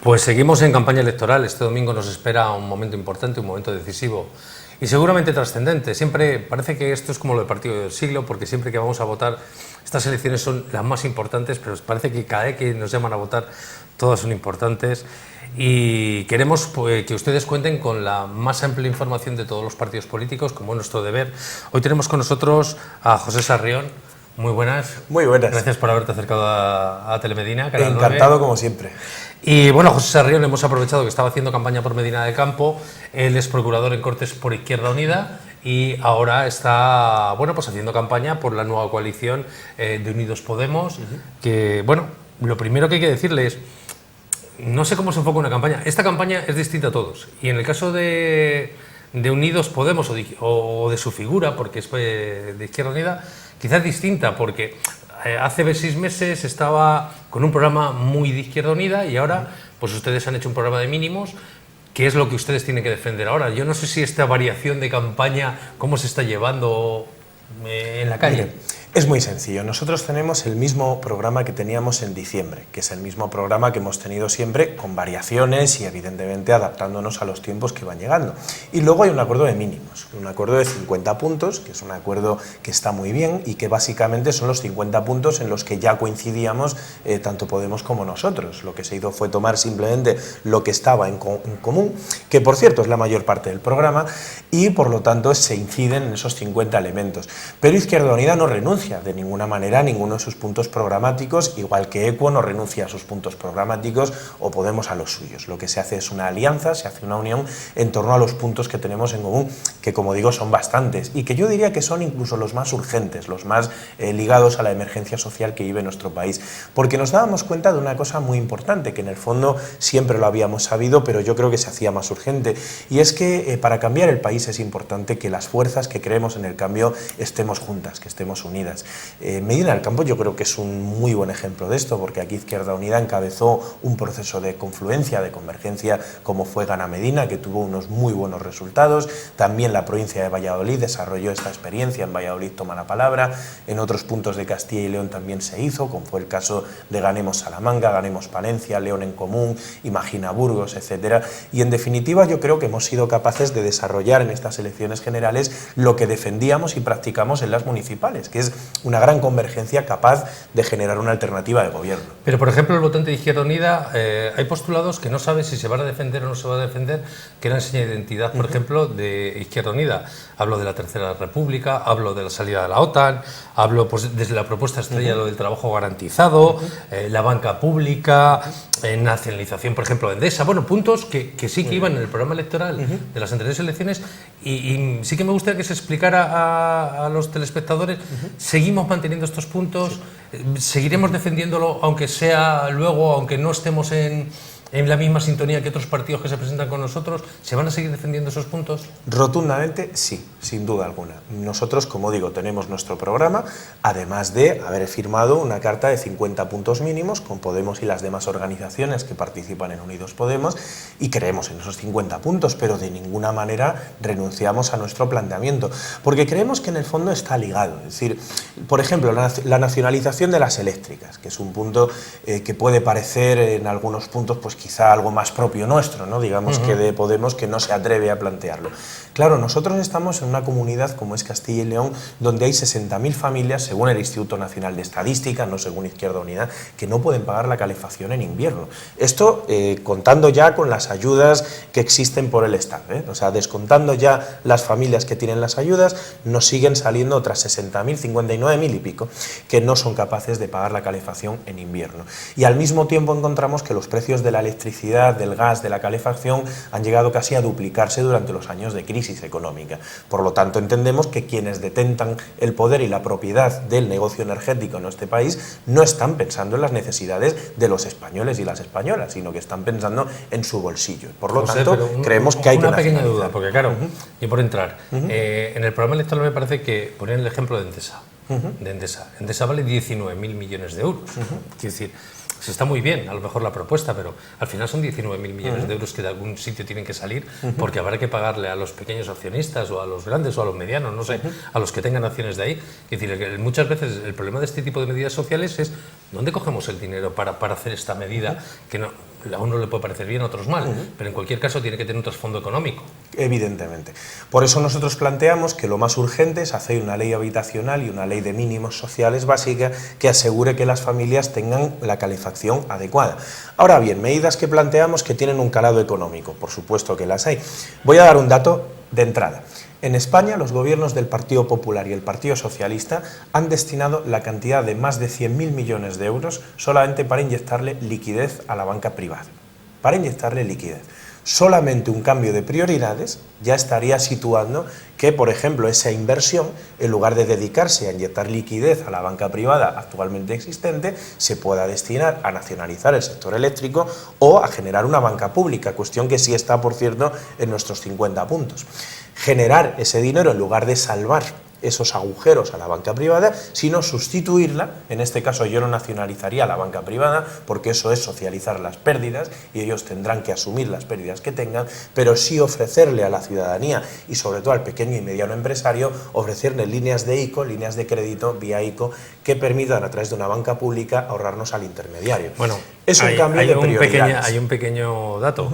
Pues seguimos en campaña electoral. Este domingo nos espera un momento importante, un momento decisivo y seguramente trascendente. Siempre parece que esto es como lo del partido del siglo, porque siempre que vamos a votar, estas elecciones son las más importantes, pero parece que cada vez que nos llaman a votar, todas son importantes. Y queremos que ustedes cuenten con la más amplia información de todos los partidos políticos, como es nuestro deber. Hoy tenemos con nosotros a José Sarrión. Muy buenas. Muy buenas. Gracias por haberte acercado a Telemedina. Encantado, como siempre. Y bueno, José Sarrión, hemos aprovechado que estaba haciendo campaña por Medina del Campo. Él es procurador en Cortes por Izquierda Unida y ahora está, bueno, pues haciendo campaña por la nueva coalición de Unidos Podemos. Que, bueno, lo primero que hay que decirle es, no sé cómo se enfoca una campaña. Esta campaña es distinta a todos. Y en el caso de Unidos Podemos o de su figura, porque es de Izquierda Unida, quizás distinta, porque hace 6 meses estaba con un programa muy de Izquierda Unida y ahora pues ustedes han hecho un programa de mínimos, que es lo que ustedes tienen que defender ahora. Yo no sé si esta variación de campaña, cómo se está llevando en la calle. Mire, es muy sencillo. Nosotros tenemos el mismo programa que teníamos en diciembre, que es el mismo programa que hemos tenido siempre, con variaciones y evidentemente adaptándonos a los tiempos que van llegando. Y luego hay un acuerdo de mínimos, un acuerdo de 50 puntos, que es un acuerdo que está muy bien y que básicamente son los 50 puntos en los que ya coincidíamos tanto Podemos como nosotros. Lo que se hizo fue tomar simplemente lo que estaba en común, que por cierto es la mayor parte del programa, y por lo tanto se inciden en esos 50 elementos. Pero Izquierda Unida no renuncia de ninguna manera a ninguno de sus puntos programáticos, igual que Equo no renuncia a sus puntos programáticos o Podemos a los suyos. Lo que se hace es una alianza, se hace una unión en torno a los puntos que tenemos en común, que como digo son bastantes y que yo diría que son incluso los más urgentes, los más ligados a la emergencia social que vive nuestro país, porque nos dábamos cuenta de una cosa muy importante, que en el fondo siempre lo habíamos sabido, pero yo creo que se hacía más urgente, y es que para cambiar el país es importante que las fuerzas que creemos en el cambio estemos juntas, que estemos unidas. Medina del Campo yo creo que es un muy buen ejemplo de esto, porque aquí Izquierda Unida encabezó un proceso de confluencia, de convergencia, como fue Gana Medina, que tuvo unos muy buenos resultados. También la provincia de Valladolid desarrolló esta experiencia, en Valladolid toma la palabra, en otros puntos de Castilla y León también se hizo, como fue el caso de Ganemos Salamanca, Ganemos Palencia, León en Común, Imagina Burgos, etcétera. Y en definitiva yo creo que hemos sido capaces de desarrollar en estas elecciones generales lo que defendíamos y practicamos en las municipales, que es una gran convergencia capaz de generar una alternativa de gobierno. Pero, por ejemplo, el votante de Izquierda Unida, hay postulados que no sabe si se van a defender o no se va a defender, que eran seña de identidad, por ejemplo, de Izquierda Unida. Hablo de la Tercera República, hablo de la salida de la OTAN, hablo pues, desde la propuesta estrella lo del trabajo garantizado, la banca pública, nacionalización, por ejemplo, de Endesa. Bueno, puntos que sí que iban en el programa electoral de las anteriores elecciones y sí que me gustaría que se explicara a los telespectadores. ¿Seguimos manteniendo estos puntos? ¿Seguiremos defendiéndolo aunque sea luego, aunque no estemos en la misma sintonía que otros partidos que se presentan con nosotros? ¿Se van a seguir defendiendo esos puntos? Rotundamente sí, sin duda alguna. Nosotros, como digo, tenemos nuestro programa, además de haber firmado una carta de 50 puntos mínimos con Podemos y las demás organizaciones que participan en Unidos Podemos, y creemos en esos 50 puntos, pero de ninguna manera renunciamos a nuestro planteamiento, porque creemos que en el fondo está ligado. Es decir, por ejemplo, la nacionalización de las eléctricas, que es un punto que puede parecer en algunos puntos pues quizá algo más propio nuestro, ¿no? Digamos que de Podemos, que no se atreve a plantearlo. Claro, nosotros estamos en una comunidad como es Castilla y León, donde hay 60.000 familias, según el Instituto Nacional de Estadística, no según Izquierda Unida, que no pueden pagar la calefacción en invierno. Esto contando ya con las ayudas que existen por el Estado, ¿eh? O sea, descontando ya las familias que tienen las ayudas, nos siguen saliendo otras 60.000, 59.000 y pico, que no son capaces de pagar la calefacción en invierno. Y al mismo tiempo encontramos que los precios de la electricidad, del gas, de la calefacción han llegado casi a duplicarse durante los años de crisis económica. Por lo tanto, entendemos que quienes detentan el poder y la propiedad del negocio energético en este país no están pensando en las necesidades de los españoles y las españolas, sino que están pensando en su bolsillo. Por lo tanto, creemos que hay que nacionalizar. Una pequeña duda, porque claro, y por entrar, en el programa electoral me parece que ponían el ejemplo de Endesa. Endesa vale 19.000 millones de euros. Quiero decir, se está muy bien, a lo mejor la propuesta, pero al final son 19.000 millones de euros que de algún sitio tienen que salir, porque habrá que pagarle a los pequeños accionistas o a los grandes o a los medianos, no sé, a los que tengan acciones de ahí. Es decir, muchas veces el problema de este tipo de medidas sociales es ¿dónde cogemos el dinero para hacer esta medida? Que no, a uno le puede parecer bien, a otros mal, pero en cualquier caso tiene que tener un trasfondo económico. Evidentemente. Por eso nosotros planteamos que lo más urgente es hacer una ley habitacional y una ley de mínimos sociales básica que asegure que las familias tengan la calefacción adecuada. Ahora bien, medidas que planteamos que tienen un calado económico, por supuesto que las hay. Voy a dar un dato de entrada. En España, los gobiernos del Partido Popular y el Partido Socialista han destinado la cantidad de más de 100.000 millones de euros solamente para inyectarle liquidez a la banca privada. Para inyectarle liquidez. Solamente un cambio de prioridades ya estaría situando que, por ejemplo, esa inversión, en lugar de dedicarse a inyectar liquidez a la banca privada actualmente existente, se pueda destinar a nacionalizar el sector eléctrico o a generar una banca pública, cuestión que sí está, por cierto, en nuestros 50 puntos. Generar ese dinero en lugar de salvar esos agujeros a la banca privada, sino sustituirla. En este caso yo no nacionalizaría la banca privada porque eso es socializar las pérdidas y ellos tendrán que asumir las pérdidas que tengan, pero sí ofrecerle a la ciudadanía y sobre todo al pequeño y mediano empresario, ofrecerle líneas de ICO, líneas de crédito vía ICO que permitan a través de una banca pública ahorrarnos al intermediario. Bueno, es un cambio de prioridades. Hay un pequeño dato.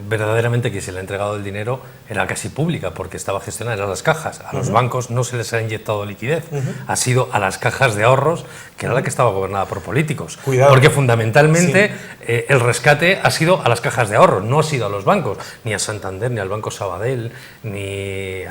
Verdaderamente que se le ha entregado el dinero era casi pública porque estaba gestionada en las cajas. A los bancos no se les ha inyectado liquidez, ha sido a las cajas de ahorros, que era la que estaba gobernada por políticos. Cuidado. Porque fundamentalmente el rescate ha sido a las cajas de ahorros, no ha sido a los bancos, ni a Santander, ni al Banco Sabadell, ni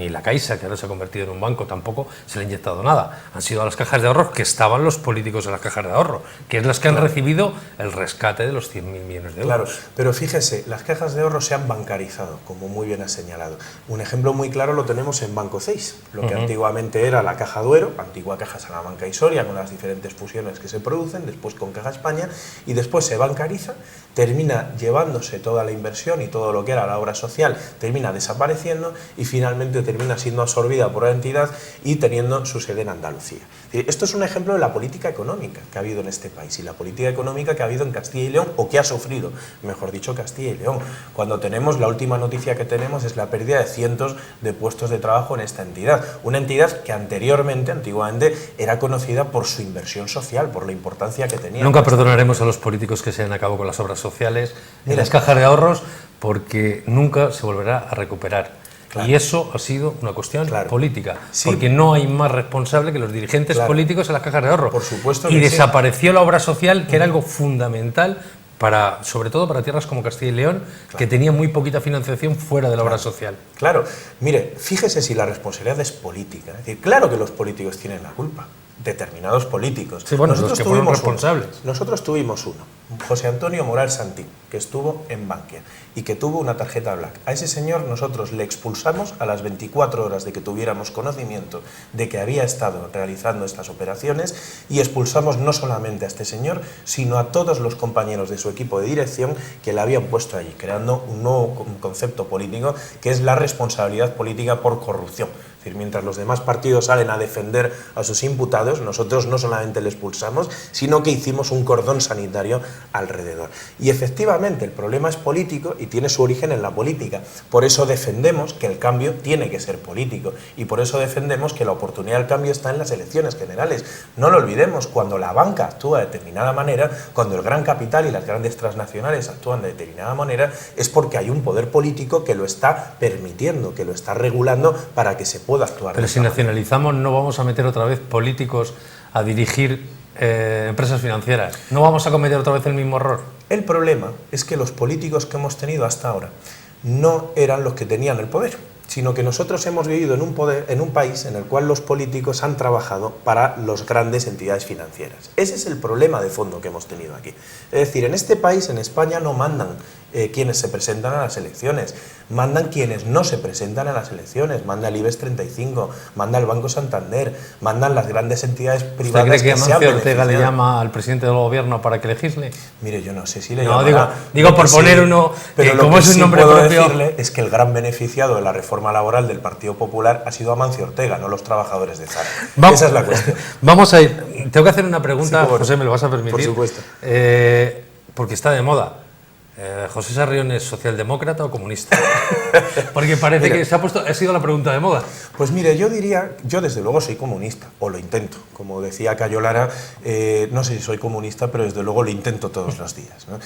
la Caixa, que ahora se ha convertido en un banco, tampoco se le ha inyectado nada. Han sido a las cajas de ahorros que estaban los políticos en las cajas de ahorro, que es las que han recibido el rescate de los 100.000 millones de euros. Claro, pero fíjese, las cajas de ahorro se han bancarizado, como muy bien ha señalado. Un ejemplo muy claro lo tenemos en Banco 6, lo que antiguamente era la Caja Duero, antigua Caja Salamanca y Soria, con las diferentes fusiones que se producen, después con Caja España, y después se bancariza, termina llevándose toda la inversión y todo lo que era la obra social, termina desapareciendo y finalmente termina siendo absorbida por la entidad y teniendo su sede en Andalucía. Esto es un ejemplo de la política económica que ha habido en este país y la política económica que ha habido en Castilla y León, o que ha sufrido, mejor dicho, Castilla y León. Cuando tenemos, la última noticia que tenemos es la pérdida de cientos de puestos de trabajo en esta entidad. Una entidad que antiguamente, era conocida por su inversión social, por la importancia que tenía. Nunca perdonaremos a los políticos que se han acabado con las obras sociales en las cajas de ahorros porque nunca se volverá a recuperar. Claro. Y eso ha sido una cuestión política, porque no hay más responsable que los dirigentes políticos en las cajas de ahorro. Por supuesto. Y desapareció la obra social, que era algo fundamental sobre todo para tierras como Castilla y León, que tenía muy poquita financiación fuera de la obra social. Claro, mire, fíjese si la responsabilidad es política. Es decir, claro que los políticos tienen la culpa, determinados políticos. Sí, bueno, nosotros los que fueron responsables. Nosotros tuvimos uno, José Antonio Moral Santín, que estuvo en Bankia y que tuvo una tarjeta Black. A ese señor nosotros le expulsamos a las 24 horas de que tuviéramos conocimiento de que había estado realizando estas operaciones, y expulsamos no solamente a este señor, sino a todos los compañeros de su equipo de dirección que le habían puesto allí, creando un nuevo concepto político que es la responsabilidad política por corrupción. Es decir, mientras los demás partidos salen a defender a sus imputados, nosotros no solamente le expulsamos, sino que hicimos un cordón sanitario alrededor. Y efectivamente el problema es político y tiene su origen en la política. Por eso defendemos que el cambio tiene que ser político y por eso defendemos que la oportunidad del cambio está en las elecciones generales. No lo olvidemos, cuando la banca actúa de determinada manera, cuando el gran capital y las grandes transnacionales actúan de determinada manera, es porque hay un poder político que lo está permitiendo, que lo está regulando para que se pueda actuar. Pero si nacionalizamos, no vamos a meter otra vez políticos a dirigir empresas financieras. ¿No vamos a cometer otra vez el mismo error? El problema es que los políticos que hemos tenido hasta ahora no eran los que tenían el poder, sino que nosotros hemos vivido en un país en el cual los políticos han trabajado para las grandes entidades financieras. Ese es el problema de fondo que hemos tenido aquí. Es decir, en este país, en España, no mandan quienes se presentan a las elecciones, mandan quienes no se presentan a las elecciones, manda el IBEX 35, manda el Banco Santander, mandan las grandes entidades privadas. ¿Usted cree que Amancio Ortega le llama al presidente del gobierno para que legisle? Mire, yo no sé si le llama. No, digo por poner uno, pero como es un nombre propio, decirle es que el gran beneficiado de la reforma laboral del Partido Popular ha sido Amancio Ortega, no los trabajadores de Zara. Esa es la cuestión. Vamos a ir. Tengo que hacer una pregunta, sí, José, ¿me lo vas a permitir? Por supuesto. Porque está de moda. ¿José Sarrión es socialdemócrata o comunista? Porque parece que ha sido la pregunta de moda. Pues mire, yo diría, yo desde luego soy comunista, o lo intento. Como decía Cayo Lara, no sé si soy comunista, pero desde luego lo intento todos los días, ¿no?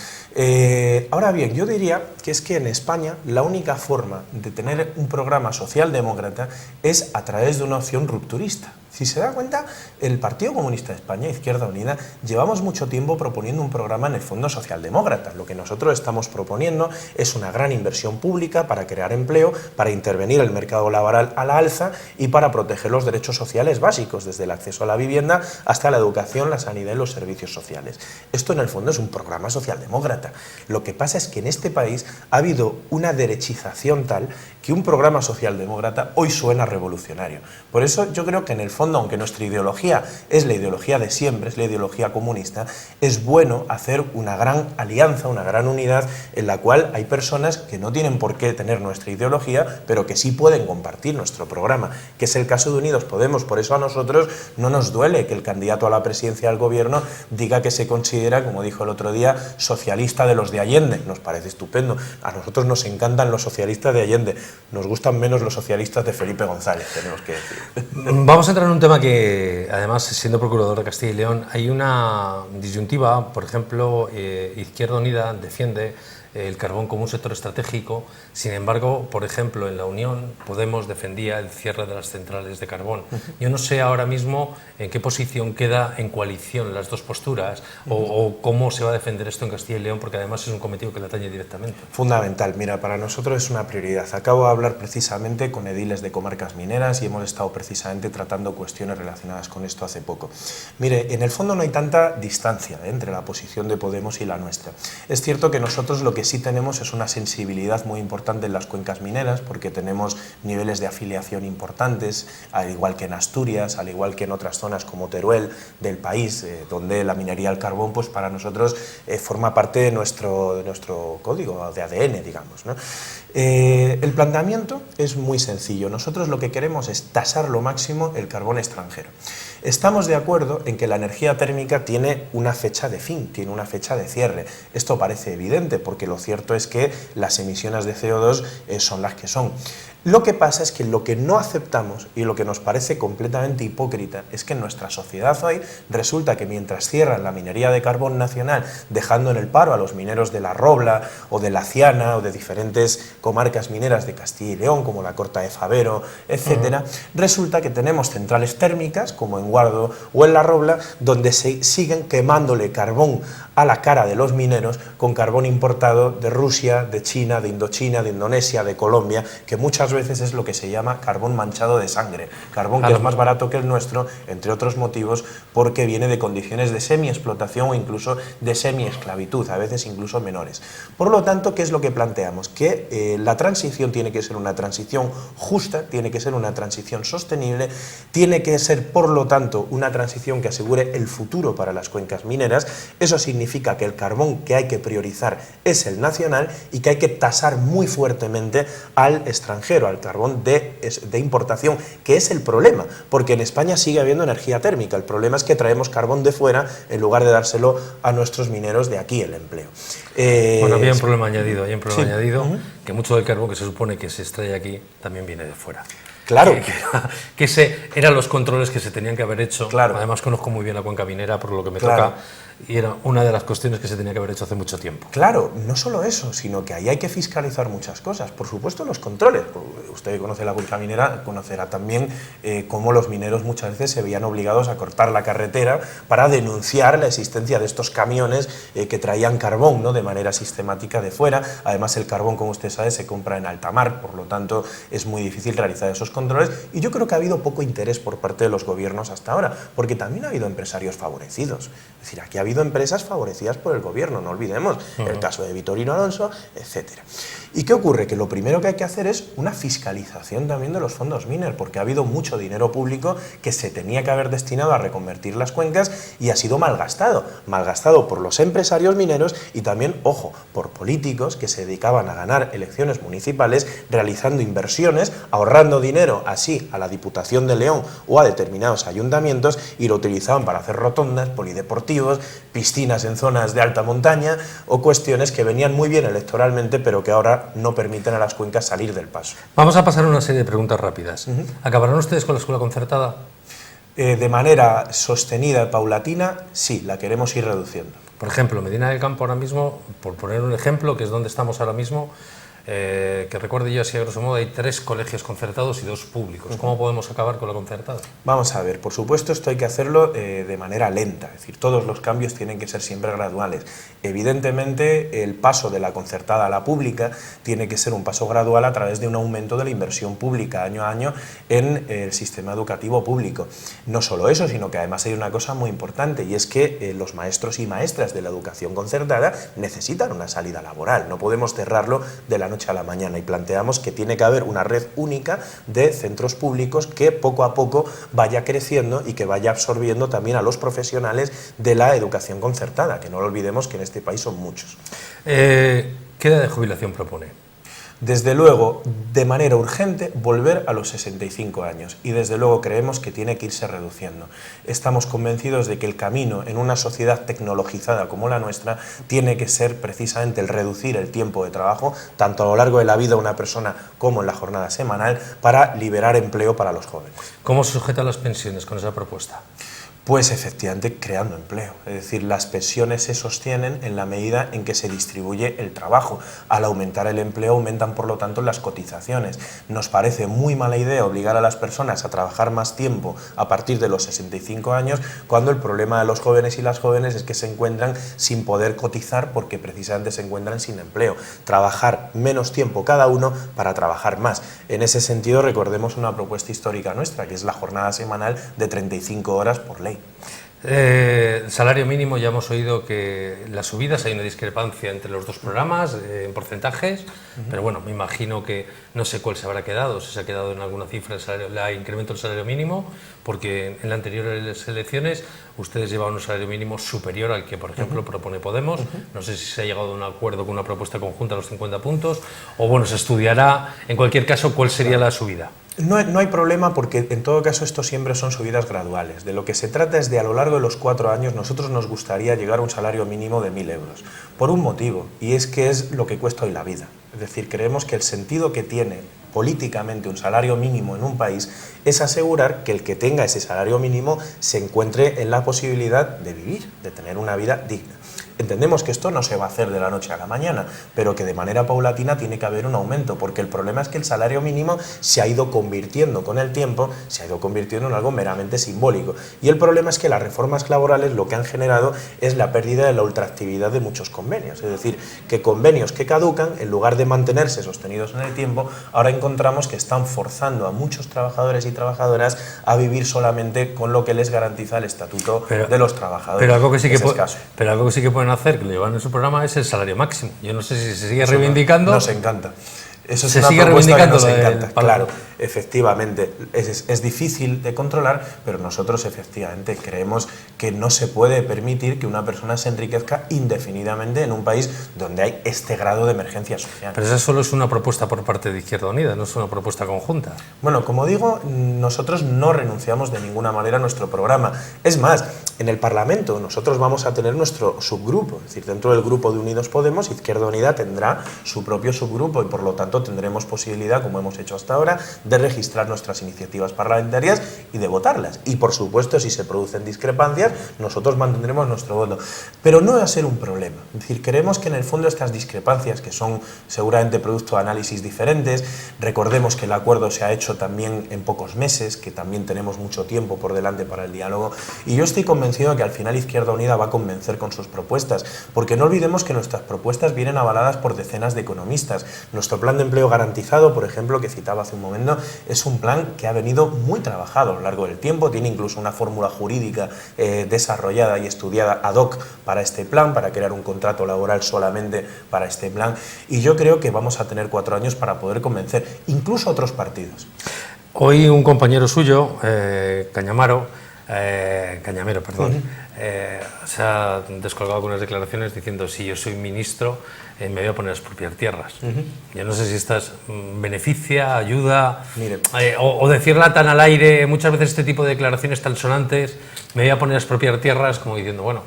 Ahora bien, yo diría que es que en España la única forma de tener un programa socialdemócrata es a través de una opción rupturista. Si se da cuenta, el Partido Comunista de España, Izquierda Unida, llevamos mucho tiempo proponiendo un programa en el fondo socialdemócrata. Lo que nosotros estamos proponiendo es una gran inversión pública para crear empleo, para intervenir el mercado laboral a la alza y para proteger los derechos sociales básicos, desde el acceso a la vivienda hasta la educación, la sanidad y los servicios sociales. Esto en el fondo es un programa socialdemócrata. Lo que pasa es que en este país ha habido una derechización tal que un programa socialdemócrata hoy suena revolucionario. Por eso yo creo que en el fondo, aunque nuestra ideología es la ideología de siempre, es la ideología comunista, es bueno hacer una gran alianza, una gran unidad en la cual hay personas que no tienen por qué tener nuestra ideología, pero que sí pueden compartir nuestro programa, que es el caso de Unidos Podemos. Por eso a nosotros no nos duele que el candidato a la presidencia del gobierno diga que se considera, como dijo el otro día, socialista de los de Allende. Nos parece estupendo. A nosotros nos encantan los socialistas de Allende. Nos gustan menos los socialistas de Felipe González, tenemos que decir. Vamos a entrar en un tema que, además, siendo procurador de Castilla y León, hay una disyuntiva. Por ejemplo, Izquierda Unida defiende el carbón como un sector estratégico. Sin embargo, por ejemplo, en la Unión Podemos defendía el cierre de las centrales de carbón. Yo no sé ahora mismo en qué posición queda en coalición las dos posturas o cómo se va a defender esto en Castilla y León, porque además es un cometido que le atañe directamente. Fundamental. Mira, para nosotros es una prioridad. Acabo de hablar precisamente con ediles de comarcas mineras y hemos estado precisamente tratando cuestiones relacionadas con esto hace poco. Mire, en el fondo no hay tanta distancia entre la posición de Podemos y la nuestra. Es cierto que nosotros lo que sí tenemos es una sensibilidad muy importante en las cuencas mineras, porque tenemos niveles de afiliación importantes, al igual que en Asturias, al igual que en otras zonas como Teruel del país, donde la minería del carbón, pues para nosotros forma parte de nuestro código de ADN, digamos, ¿no? El planteamiento es muy sencillo. Nosotros lo que queremos es tasar lo máximo el carbón extranjero. Estamos de acuerdo en que la energía térmica tiene una fecha de fin, tiene una fecha de cierre. Esto parece evidente porque lo cierto es que las emisiones de CO2 son las que son. Lo que pasa es que lo que no aceptamos y lo que nos parece completamente hipócrita es que en nuestra sociedad hoy resulta que mientras cierran la minería de carbón nacional, dejando en el paro a los mineros de La Robla o de La Ciana o de diferentes comarcas mineras de Castilla y León, como la Corta de Favero, etcétera, resulta que tenemos centrales térmicas como en Guardo o en La Robla, donde se siguen quemándole carbón a la cara de los mineros con carbón importado de Rusia, de China, de Indochina, de Indonesia, de Colombia, que muchas veces es lo que se llama carbón manchado de sangre, carbón que es más barato que el nuestro, entre otros motivos, porque viene de condiciones de semi-explotación o incluso de semi-esclavitud, a veces incluso menores. Por lo tanto, ¿qué es lo que planteamos? Que la transición tiene que ser una transición justa, tiene que ser una transición sostenible, tiene que ser, por lo tanto, una transición que asegure el futuro para las cuencas mineras. Eso significa que el carbón que hay que priorizar es el nacional y que hay que tasar muy fuertemente al extranjero, al carbón de importación, que es el problema, porque en España sigue habiendo energía térmica. El problema es que traemos carbón de fuera en lugar de dárselo a nuestros mineros de aquí, el empleo. Bueno, había un problema añadido, que mucho del carbón que se supone que se extrae aquí también viene de fuera. Claro. Que eran los controles que se tenían que haber hecho. Claro. Además conozco muy bien la cuenca minera, por lo que me toca, y era una de las cuestiones que se tenía que haber hecho hace mucho tiempo. Claro, no solo eso, sino que ahí hay que fiscalizar muchas cosas. Por supuesto, los controles. Usted conoce la cuenca minera, conocerá también cómo los mineros muchas veces se veían obligados a cortar la carretera para denunciar la existencia de estos camiones que traían carbón, ¿no?, de manera sistemática de fuera. Además, el carbón, como usted sabe, se compra en alta mar, por lo tanto, es muy difícil realizar esos controles, y yo creo que ha habido poco interés por parte de los gobiernos hasta ahora, porque también ha habido empresarios favorecidos. Es decir, aquí ha habido empresas favorecidas por el gobierno, no olvidemos el caso de Vitorino Alonso, etcétera. ¿Y qué ocurre? Que lo primero que hay que hacer es una fiscalización también de los fondos Miner, porque ha habido mucho dinero público que se tenía que haber destinado a reconvertir las cuencas y ha sido malgastado por los empresarios mineros y también, ojo, por políticos que se dedicaban a ganar elecciones municipales realizando inversiones, ahorrando dinero así a la Diputación de León o a determinados ayuntamientos, y lo utilizaban para hacer rotondas, polideportivos, piscinas en zonas de alta montaña o cuestiones que venían muy bien electoralmente, pero que ahora no permiten a las cuencas salir del paso. Vamos a pasar a una serie de preguntas rápidas. ¿Acabarán ustedes con la escuela concertada? De manera sostenida y paulatina, sí, la queremos ir reduciendo. Por ejemplo, Medina del Campo ahora mismo, por poner un ejemplo, que es donde estamos ahora mismo, que recuerde yo así a grosso modo, hay 3 colegios concertados y 2 públicos. ¿Cómo podemos acabar con la concertada? Vamos a ver, por supuesto esto hay que hacerlo de manera lenta, es decir, todos los cambios tienen que ser siempre graduales. Evidentemente el paso de la concertada a la pública tiene que ser un paso gradual a través de un aumento de la inversión pública año a año en el sistema educativo público. No solo eso, sino que además hay una cosa muy importante, y es que los maestros y maestras de la educación concertada necesitan una salida laboral, no podemos cerrarlo de la noche a la mañana, y planteamos que tiene que haber una red única de centros públicos que poco a poco vaya creciendo y que vaya absorbiendo también a los profesionales de la educación concertada, que no lo olvidemos que en este país son muchos. ¿Qué edad de jubilación propone? Desde luego, de manera urgente, volver a los 65 años, y desde luego creemos que tiene que irse reduciendo. Estamos convencidos de que el camino en una sociedad tecnologizada como la nuestra tiene que ser precisamente el reducir el tiempo de trabajo, tanto a lo largo de la vida de una persona como en la jornada semanal, para liberar empleo para los jóvenes. ¿Cómo se sujetan las pensiones con esa propuesta? Pues efectivamente creando empleo, es decir, las pensiones se sostienen en la medida en que se distribuye el trabajo. Al aumentar el empleo aumentan por lo tanto las cotizaciones. Nos parece muy mala idea obligar a las personas a trabajar más tiempo a partir de los 65 años, cuando el problema de los jóvenes y las jóvenes es que se encuentran sin poder cotizar porque precisamente se encuentran sin empleo. Trabajar menos tiempo cada uno para trabajar más. En ese sentido recordemos una propuesta histórica nuestra, que es la jornada semanal de 35 horas por ley. Salario mínimo, ya hemos oído que las subidas, hay una discrepancia entre los 2 programas en porcentajes, pero bueno, me imagino que no sé cuál se habrá quedado, si se ha quedado en alguna cifra el incremento del salario mínimo, porque en las anteriores elecciones ustedes llevaban un salario mínimo superior al que, por ejemplo, propone Podemos. No sé si se ha llegado a un acuerdo con una propuesta conjunta a los 50 puntos, o bueno, se estudiará en cualquier caso cuál sería la subida. No hay problema, porque en todo caso esto siempre son subidas graduales. De lo que se trata es de, a lo largo de los 4 años, nosotros nos gustaría llegar a un salario mínimo de 1.000 euros. Por un motivo, y es que es lo que cuesta hoy la vida. Es decir, creemos que el sentido que tiene políticamente un salario mínimo en un país es asegurar que el que tenga ese salario mínimo se encuentre en la posibilidad de vivir, de tener una vida digna. Entendemos que esto no se va a hacer de la noche a la mañana, pero que de manera paulatina tiene que haber un aumento, porque el problema es que el salario mínimo se ha ido convirtiendo con el tiempo, se ha ido convirtiendo en algo meramente simbólico. Y el problema es que las reformas laborales lo que han generado es la pérdida de la ultraactividad de muchos convenios. Es decir, que convenios que caducan, en lugar de mantenerse sostenidos en el tiempo, ahora encontramos que están forzando a muchos trabajadores y trabajadoras a vivir solamente con lo que les garantiza el Estatuto de los Trabajadores. Pero algo que sí que pueden hacer, que lo llevan en su programa, es el salario máximo. Yo no sé si se sigue reivindicando. Nos encanta. Eso es se una sigue propuesta que reivindicando nos encanta. Claro, efectivamente, es difícil de controlar, pero nosotros efectivamente creemos que no se puede permitir que una persona se enriquezca indefinidamente en un país donde hay este grado de emergencia social. Pero eso solo es una propuesta por parte de Izquierda Unida, no es una propuesta conjunta. Bueno, como digo, nosotros no renunciamos de ninguna manera a nuestro programa. Es más, en el Parlamento nosotros vamos a tener nuestro subgrupo, es decir, dentro del grupo de Unidos Podemos, Izquierda Unida tendrá su propio subgrupo, y por lo tanto tendremos posibilidad, como hemos hecho hasta ahora, de registrar nuestras iniciativas parlamentarias y de votarlas. Y por supuesto, si se producen discrepancias, nosotros mantendremos nuestro voto. Pero no va a ser un problema. Es decir, creemos que en el fondo estas discrepancias, que son seguramente producto de análisis diferentes, recordemos que el acuerdo se ha hecho también en pocos meses, que también tenemos mucho tiempo por delante para el diálogo, y yo estoy convencido de que al final Izquierda Unida va a convencer con sus propuestas, porque no olvidemos que nuestras propuestas vienen avaladas por decenas de economistas. Nuestro plan de empleo garantizado, por ejemplo, que citaba hace un momento, es un plan que ha venido muy trabajado a lo largo del tiempo, tiene incluso una fórmula jurídica desarrollada y estudiada ad hoc para este plan, para crear un contrato laboral solamente para este plan, y yo creo que vamos a tener 4 años para poder convencer incluso a otros partidos. Hoy un compañero suyo, Cañamero, se ha descolgado con unas declaraciones diciendo: si yo soy ministro, me voy a poner a expropiar tierras. Yo no sé si estas beneficia, ayuda, o decirla tan al aire, muchas veces este tipo de declaraciones tan sonantes, me voy a poner a expropiar tierras, como diciendo, bueno,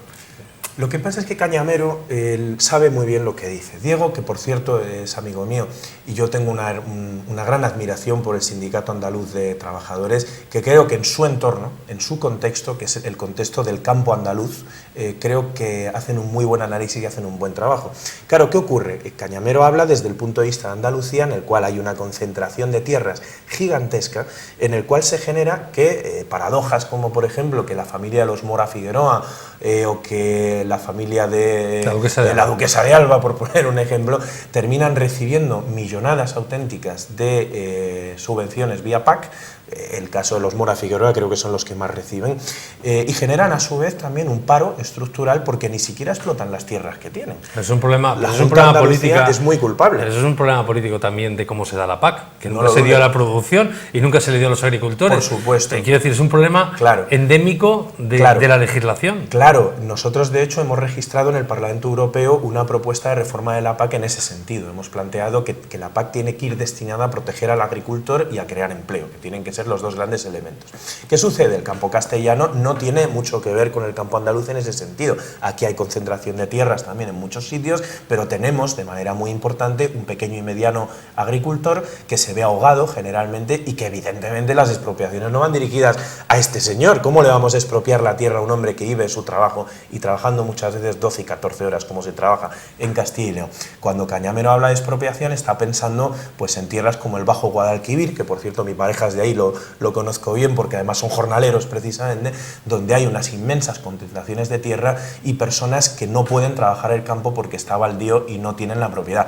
Lo que pasa es que Cañamero él sabe muy bien lo que dice. Diego, que por cierto es amigo mío, y yo tengo una gran admiración por el Sindicato Andaluz de Trabajadores, que creo que en su entorno, en su contexto, que es el contexto del campo andaluz, creo que hacen un muy buen análisis y hacen un buen trabajo. Claro, ¿qué ocurre? Cañamero habla desde el punto de vista de Andalucía, en el cual hay una concentración de tierras gigantesca, en el cual se genera que paradojas como, por ejemplo, que la familia de los Mora Figueroa o que la familia de la Duquesa de Alba, por poner un ejemplo, terminan recibiendo millonadas auténticas de subvenciones vía PAC. El caso de los Mora Figueroa creo que son los que más reciben, y generan a su vez también un paro estructural porque ni siquiera explotan las tierras que tienen. Es un problema, es un problema político. Es muy culpable. Pero eso es un problema político también de cómo se da la PAC, que nunca se dio a la producción y nunca se le dio a los agricultores. Por supuesto. Quiero decir, es un problema endémico de la legislación. Claro, nosotros de hecho hemos registrado en el Parlamento Europeo una propuesta de reforma de la PAC en ese sentido. Hemos planteado que la PAC tiene que ir destinada a proteger al agricultor y a crear empleo, que tienen que ser los dos grandes elementos. ¿Qué sucede? El campo castellano no tiene mucho que ver con el campo andaluz en ese sentido. Aquí hay concentración de tierras también en muchos sitios, pero tenemos de manera muy importante un pequeño y mediano agricultor que se ve ahogado generalmente y que evidentemente las expropiaciones no van dirigidas a este señor. ¿Cómo le vamos a expropiar la tierra a un hombre que vive su trabajo y trabajando muchas veces 12 y 14 horas como se trabaja en Castilla y León? Cuando Cañamero habla de expropiación está pensando pues en tierras como el Bajo Guadalquivir, que por cierto mi pareja es de ahí, lo conozco bien porque además son jornaleros precisamente, donde hay unas inmensas concentraciones de tierra y personas que no pueden trabajar el campo porque está baldío y no tienen la propiedad.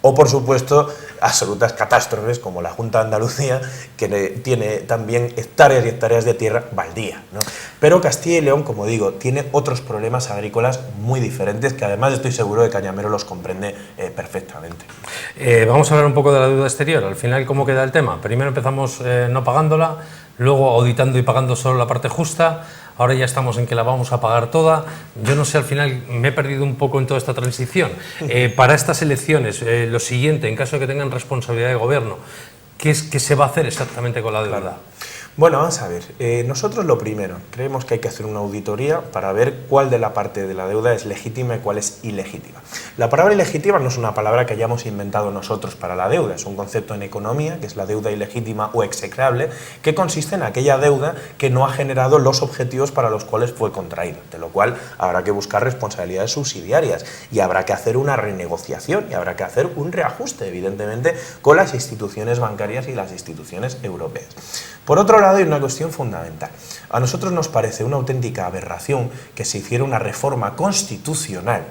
O, por supuesto, absolutas catástrofes como la Junta de Andalucía, que tiene también hectáreas y hectáreas de tierra baldía, ¿no? Pero Castilla y León, como digo, tiene otros problemas agrícolas muy diferentes que además estoy seguro de que Cañamero los comprende perfectamente. Vamos a hablar un poco de la deuda exterior. Al final, ¿cómo queda el tema? Primero empezamos no pagándola, luego auditando y pagando solo la parte justa. Ahora ya estamos en que la vamos a pagar toda. Yo no sé, al final me he perdido un poco en toda esta transición. Para estas elecciones, lo siguiente, en caso de que tengan responsabilidad de gobierno, ¿qué se va a hacer exactamente con la deuda? Claro. Bueno, vamos a ver, nosotros lo primero, creemos que hay que hacer una auditoría para ver cuál de la parte de la deuda es legítima y cuál es ilegítima. La palabra ilegítima no es una palabra que hayamos inventado nosotros para la deuda, es un concepto en economía, que es la deuda ilegítima o execrable, que consiste en aquella deuda que no ha generado los objetivos para los cuales fue contraída, de lo cual habrá que buscar responsabilidades subsidiarias y habrá que hacer una renegociación y habrá que hacer un reajuste, evidentemente, con las instituciones bancarias y las instituciones europeas. Por otro lado, hay una cuestión fundamental. A nosotros nos parece una auténtica aberración que se hiciera una reforma constitucional,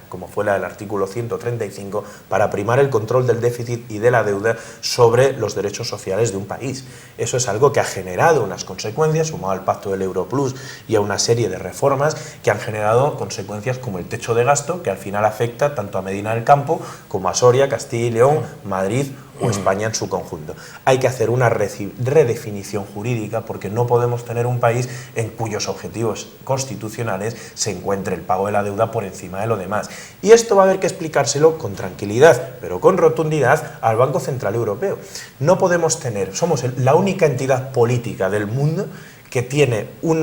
como fue la del artículo 135, para primar el control del déficit y de la deuda sobre los derechos sociales de un país. Eso es algo que ha generado unas consecuencias, sumado al pacto del Europlus y a una serie de reformas que han generado consecuencias como el techo de gasto, que al final afecta tanto a Medina del Campo como a Soria, Castilla y León, Madrid o España en su conjunto. Hay que hacer una redefinición jurídica porque no podemos tener un país en cuyos objetivos constitucionales se encuentre el pago de la deuda por encima de lo demás. Y esto va a haber que explicárselo con tranquilidad, pero con rotundidad al Banco Central Europeo. No podemos tener, somos la única entidad política del mundo que tiene un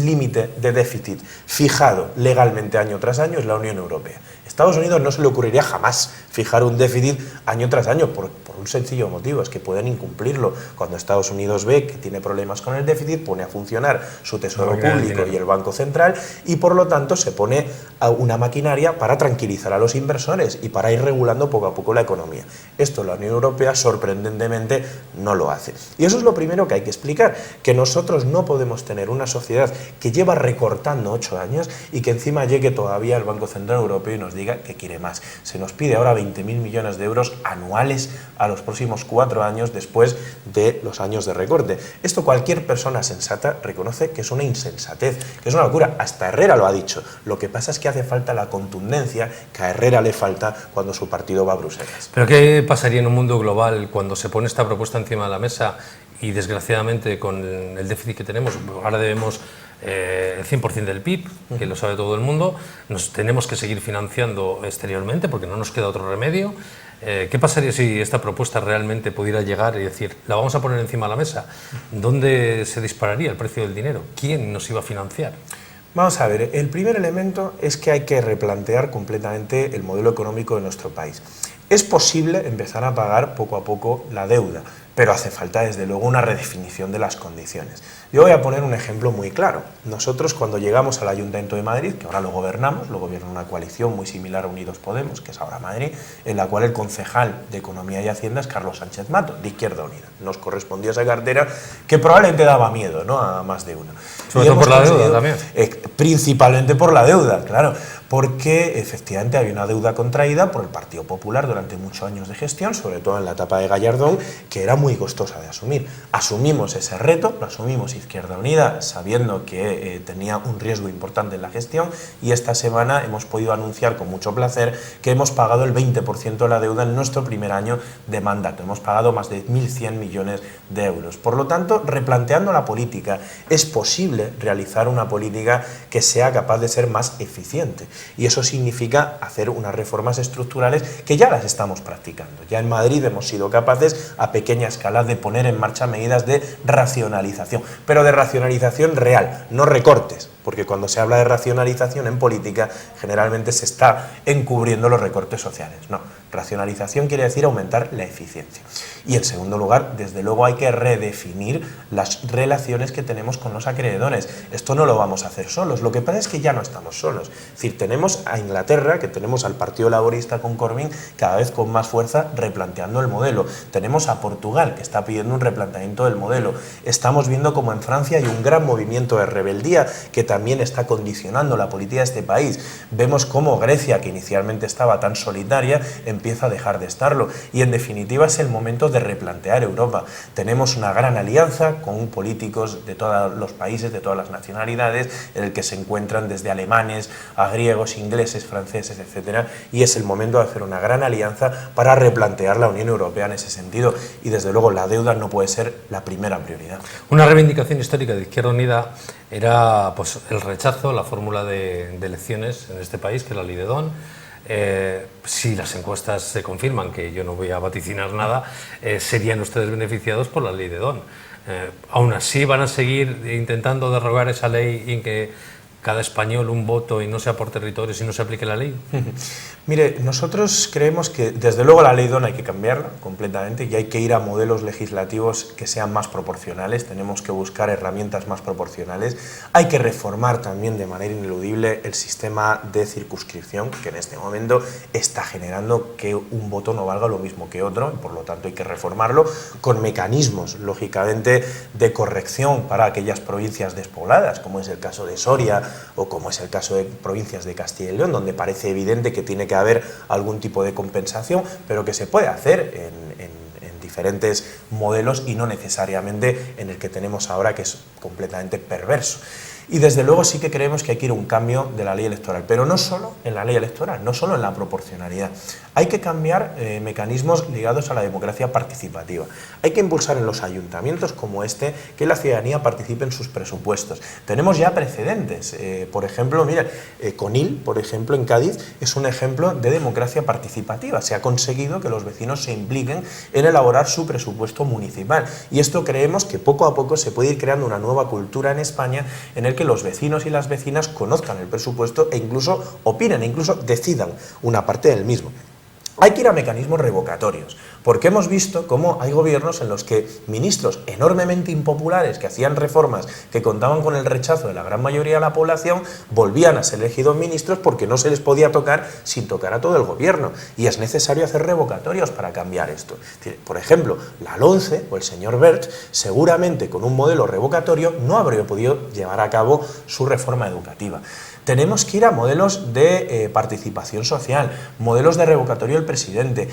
límite de déficit fijado legalmente año tras año, es la Unión Europea. Estados Unidos no se le ocurriría jamás fijar un déficit año tras año por un sencillo motivo, es que pueden incumplirlo. Cuando Estados Unidos ve que tiene problemas con el déficit, pone a funcionar su Tesoro Público y el Banco Central y por lo tanto se pone a una maquinaria para tranquilizar a los inversores y para ir regulando poco a poco la economía. Esto la Unión Europea sorprendentemente no lo hace. Y eso es lo primero que hay que explicar, que nosotros no podemos tener una sociedad que lleva recortando 8 años y que encima llegue todavía el Banco Central Europeo y nos diga que quiere más. Se nos pide ahora 20.000 millones de euros anuales a los próximos 4 años después de los años de recorte. Esto cualquier persona sensata reconoce que es una insensatez, que es una locura. Hasta Herrera lo ha dicho. Lo que pasa es que hace falta la contundencia que a Herrera le falta cuando su partido va a Bruselas. ¿Pero qué pasaría en un mundo global cuando se pone esta propuesta encima de la mesa y desgraciadamente con el déficit que tenemos, ahora debemos el 100% del PIB, que lo sabe todo el mundo, nos tenemos que seguir financiando exteriormente porque no nos queda otro remedio? ¿Qué pasaría si esta propuesta realmente pudiera llegar y decir, la vamos a poner encima de la mesa? ¿Dónde se dispararía el precio del dinero? ¿Quién nos iba a financiar? Vamos a ver, el primer elemento es que hay que replantear completamente el modelo económico de nuestro país. Es posible empezar a pagar poco a poco la deuda, pero hace falta desde luego una redefinición de las condiciones. Yo voy a poner un ejemplo muy claro. Nosotros cuando llegamos al Ayuntamiento de Madrid, que ahora lo gobernamos, lo gobierna una coalición muy similar a Unidos Podemos, que es ahora Madrid, en la cual el concejal de Economía y Hacienda es Carlos Sánchez Mato, de Izquierda Unida. Nos correspondió esa cartera que probablemente daba miedo, ¿no?, a más de uno. Sobre todo por la deuda también. Principalmente por la deuda, claro, porque efectivamente había una deuda contraída por el Partido Popular durante muchos años de gestión, sobre todo en la etapa de Gallardón, que era muy costosa de asumir. Asumimos ese reto, lo asumimos Izquierda Unida, sabiendo que tenía un riesgo importante en la gestión, y esta semana hemos podido anunciar con mucho placer que hemos pagado el 20% de la deuda en nuestro primer año de mandato. Hemos pagado más de 1.100 millones de euros. Por lo tanto, replanteando la política, es posible realizar una política que sea capaz de ser más eficiente. Y eso significa hacer unas reformas estructurales que ya las estamos practicando. Ya en Madrid hemos sido capaces a pequeña escala de poner en marcha medidas de racionalización, pero de racionalización real, no recortes, porque cuando se habla de racionalización en política generalmente se está encubriendo los recortes sociales. No, racionalización quiere decir aumentar la eficiencia. Y en segundo lugar, desde luego hay que redefinir las relaciones que tenemos con los acreedores. Esto no lo vamos a hacer solos, lo que pasa es que ya no estamos solos. Es decir, tenemos a Inglaterra, que tenemos al Partido Laborista con Corbyn cada vez con más fuerza replanteando el modelo. Tenemos a Portugal, que está pidiendo un replanteamiento del modelo. Estamos viendo como en Francia hay un gran movimiento de rebeldía que también está condicionando la política de este país. Vemos cómo Grecia, que inicialmente estaba tan solitaria, empieza a dejar de estarlo. Y en definitiva es el momento de replantear Europa. Tenemos una gran alianza con políticos de todos los países, de todas las nacionalidades, en el que se encuentran desde alemanes a griegos, ingleses, franceses, etcétera, y es el momento de hacer una gran alianza para replantear la Unión Europea en ese sentido, y desde luego la deuda no puede ser la primera prioridad. Una reivindicación histórica de Izquierda Unida era pues, el rechazo a la fórmula de elecciones en este país, que es la Ley de Don. Si las encuestas se confirman, que yo no voy a vaticinar nada, serían ustedes beneficiados por la Ley de Don. Aún así van a seguir intentando derrogar esa ley en que cada español un voto y no sea por territorios y no se aplique la ley. Mire, nosotros creemos que desde luego la Ley DON hay que cambiarla completamente y hay que ir a modelos legislativos que sean más proporcionales. Tenemos que buscar herramientas más proporcionales. Hay que reformar también de manera ineludible el sistema de circunscripción, que en este momento está generando que un voto no valga lo mismo que otro, y por lo tanto hay que reformarlo con mecanismos, lógicamente, de corrección para aquellas provincias despobladas, como es el caso de Soria o como es el caso de provincias de Castilla y León, donde parece evidente que tiene que haber algún tipo de compensación, pero que se puede hacer en diferentes modelos y no necesariamente en el que tenemos ahora, que es completamente perverso. Y desde luego sí que creemos que hay que ir a un cambio de la ley electoral, pero no solo en la ley electoral, no solo en la proporcionalidad. Hay que cambiar mecanismos ligados a la democracia participativa. Hay que impulsar en los ayuntamientos como este que la ciudadanía participe en sus presupuestos. Tenemos ya precedentes. Por ejemplo, mira, Conil, por ejemplo, en Cádiz, es un ejemplo de democracia participativa. Se ha conseguido que los vecinos se impliquen en elaborar su presupuesto municipal. Y esto creemos que poco a poco se puede ir creando una nueva cultura en España en el que los vecinos y las vecinas conozcan el presupuesto e incluso opinen, e incluso decidan una parte del mismo. Hay que ir a mecanismos revocatorios, porque hemos visto cómo hay gobiernos en los que ministros enormemente impopulares que hacían reformas que contaban con el rechazo de la gran mayoría de la población volvían a ser elegidos ministros porque no se les podía tocar sin tocar a todo el gobierno, y es necesario hacer revocatorios para cambiar esto. Por ejemplo, la LONCE o el señor Wert seguramente con un modelo revocatorio no habría podido llevar a cabo su reforma educativa. Tenemos que ir a modelos de participación social, modelos de revocatorio del presidente.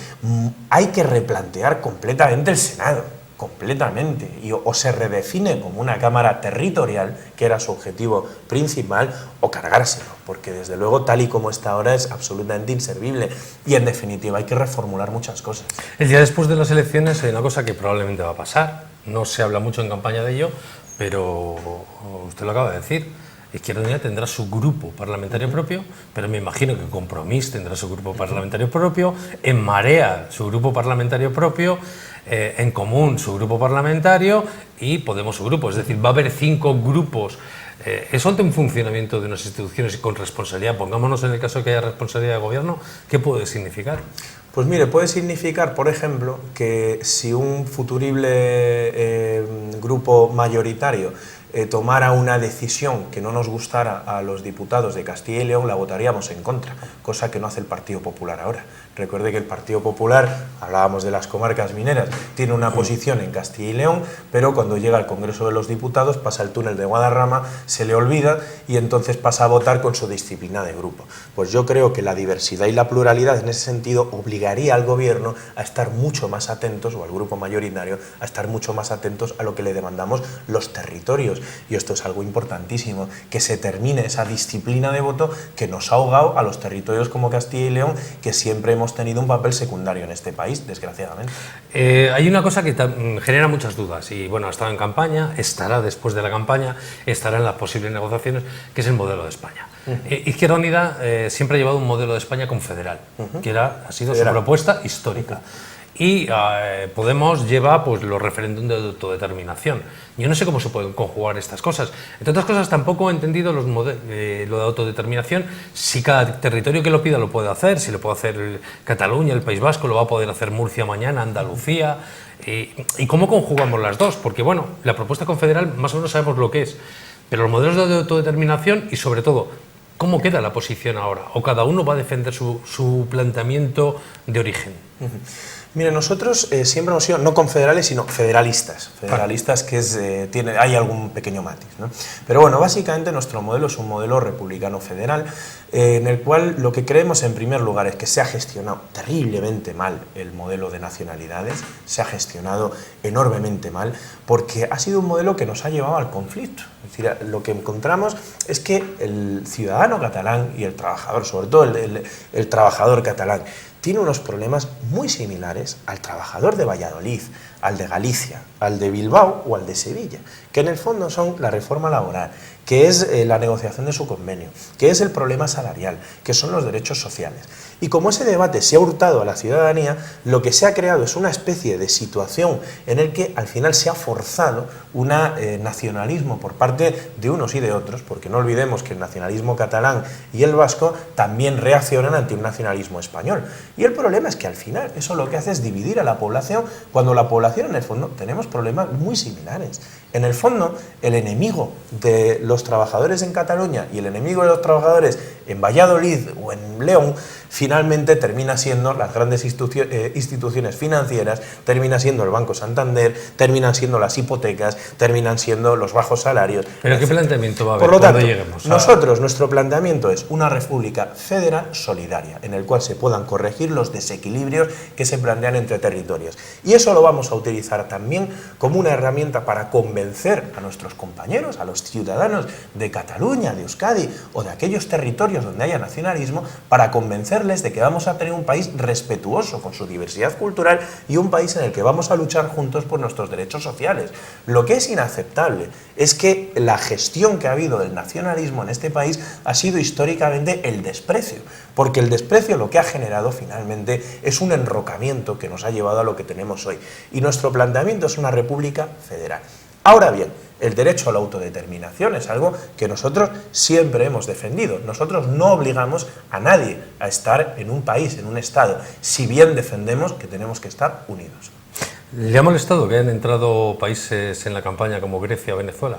Hay que replantear completamente el Senado, completamente, o se redefine como una Cámara territorial, que era su objetivo principal, o cargárselo, porque desde luego tal y como está ahora es absolutamente inservible, y en definitiva hay que reformular muchas cosas. El día después de las elecciones hay una cosa que probablemente va a pasar, no se habla mucho en campaña de ello, pero usted lo acaba de decir. Izquierda Unida tendrá su grupo parlamentario propio, pero me imagino que Compromís tendrá su grupo parlamentario propio, En Marea su grupo parlamentario propio, En Común su grupo parlamentario y Podemos su grupo. Es decir, va a haber 5 grupos Eso ante un funcionamiento de unas instituciones y con responsabilidad, pongámonos en el caso de que haya responsabilidad de gobierno, ¿qué puede significar? Pues mire, puede significar, por ejemplo, que si un futurible grupo mayoritario tomara una decisión que no nos gustara a los diputados de Castilla y León, la votaríamos en contra, cosa que no hace el Partido Popular ahora. Recuerde que el Partido Popular, hablábamos de las comarcas mineras, tiene una posición en Castilla y León, pero cuando llega al Congreso de los Diputados pasa el túnel de Guadarrama, se le olvida y entonces pasa a votar con su disciplina de grupo. Pues yo creo que la diversidad y la pluralidad en ese sentido obligaría al gobierno a estar mucho más atentos, o al grupo mayoritario, a estar mucho más atentos a lo que le demandamos los territorios. Y esto es algo importantísimo, que se termine esa disciplina de voto que nos ha ahogado a los territorios como Castilla y León, que siempre hemos tenido un papel secundario en este país, desgraciadamente. Hay una cosa que genera muchas dudas y bueno, ha estado en campaña, estará después de la campaña, estará en las posibles negociaciones, que es el modelo de España. Izquierda Unida siempre ha llevado un modelo de España confederal, que ha sido su propuesta histórica. Y Podemos lleva pues, los referéndums de autodeterminación. Yo no sé cómo se pueden conjugar estas cosas. Entre otras cosas, tampoco he entendido lo de autodeterminación, si cada territorio que lo pida lo puede hacer, si lo puede hacer Cataluña, el País Vasco, lo va a poder hacer Murcia mañana, Andalucía. ¿Y cómo conjugamos las dos? Porque bueno, la propuesta confederal más o menos sabemos lo que es, pero los modelos de autodeterminación y sobre todo, ¿cómo queda la posición ahora? ¿O cada uno va a defender su planteamiento de origen? Mire, nosotros siempre hemos sido no confederales, sino federalistas. Federalistas que hay algún pequeño matiz, ¿no? Pero bueno, básicamente nuestro modelo es un modelo republicano federal, en el cual lo que creemos en primer lugar es que se ha gestionado terriblemente mal el modelo de nacionalidades, se ha gestionado enormemente mal, porque ha sido un modelo que nos ha llevado al conflicto. Es decir, lo que encontramos es que el ciudadano catalán y el trabajador, sobre todo el trabajador catalán, tiene unos problemas muy similares al trabajador de Valladolid, al de Galicia, al de Bilbao o al de Sevilla, que en el fondo son la reforma laboral, que es la negociación de su convenio, que es el problema salarial, que son los derechos sociales. Y como ese debate se ha hurtado a la ciudadanía, lo que se ha creado es una especie de situación en el que al final se ha forzado un nacionalismo por parte de unos y de otros, porque no olvidemos que el nacionalismo catalán y el vasco también reaccionan ante un nacionalismo español. Y el problema es que al final eso lo que hace es dividir a la población, cuando la población en el fondo tenemos problemas muy similares. En el fondo, el enemigo de los trabajadores en Cataluña y el enemigo de los trabajadores en Valladolid o en León finalmente termina siendo las grandes instituciones financieras, termina siendo el Banco Santander, terminan siendo las hipotecas, terminan siendo los bajos salarios. ¿Pero etc. ¿Qué planteamiento va a haber? Por lo tanto, nosotros, nuestro planteamiento es una república federal solidaria, en el cual se puedan corregir los desequilibrios que se plantean entre territorios. Y eso lo vamos a utilizar también como una herramienta para convencer a nuestros compañeros, a los ciudadanos de Cataluña, de Euskadi o de aquellos territorios donde haya nacionalismo, para convencerles de que vamos a tener un país respetuoso con su diversidad cultural y un país en el que vamos a luchar juntos por nuestros derechos sociales. Lo que es inaceptable es que la gestión que ha habido del nacionalismo en este país ha sido históricamente el desprecio, porque el desprecio lo que ha generado finalmente es un enrocamiento que nos ha llevado a lo que tenemos hoy. Y nuestro planteamiento es una república federal. Ahora bien, el derecho a la autodeterminación es algo que nosotros siempre hemos defendido. Nosotros no obligamos a nadie a estar en un país, en un Estado, si bien defendemos que tenemos que estar unidos. ¿Le ha molestado que hayan entrado países en la campaña como Grecia o Venezuela?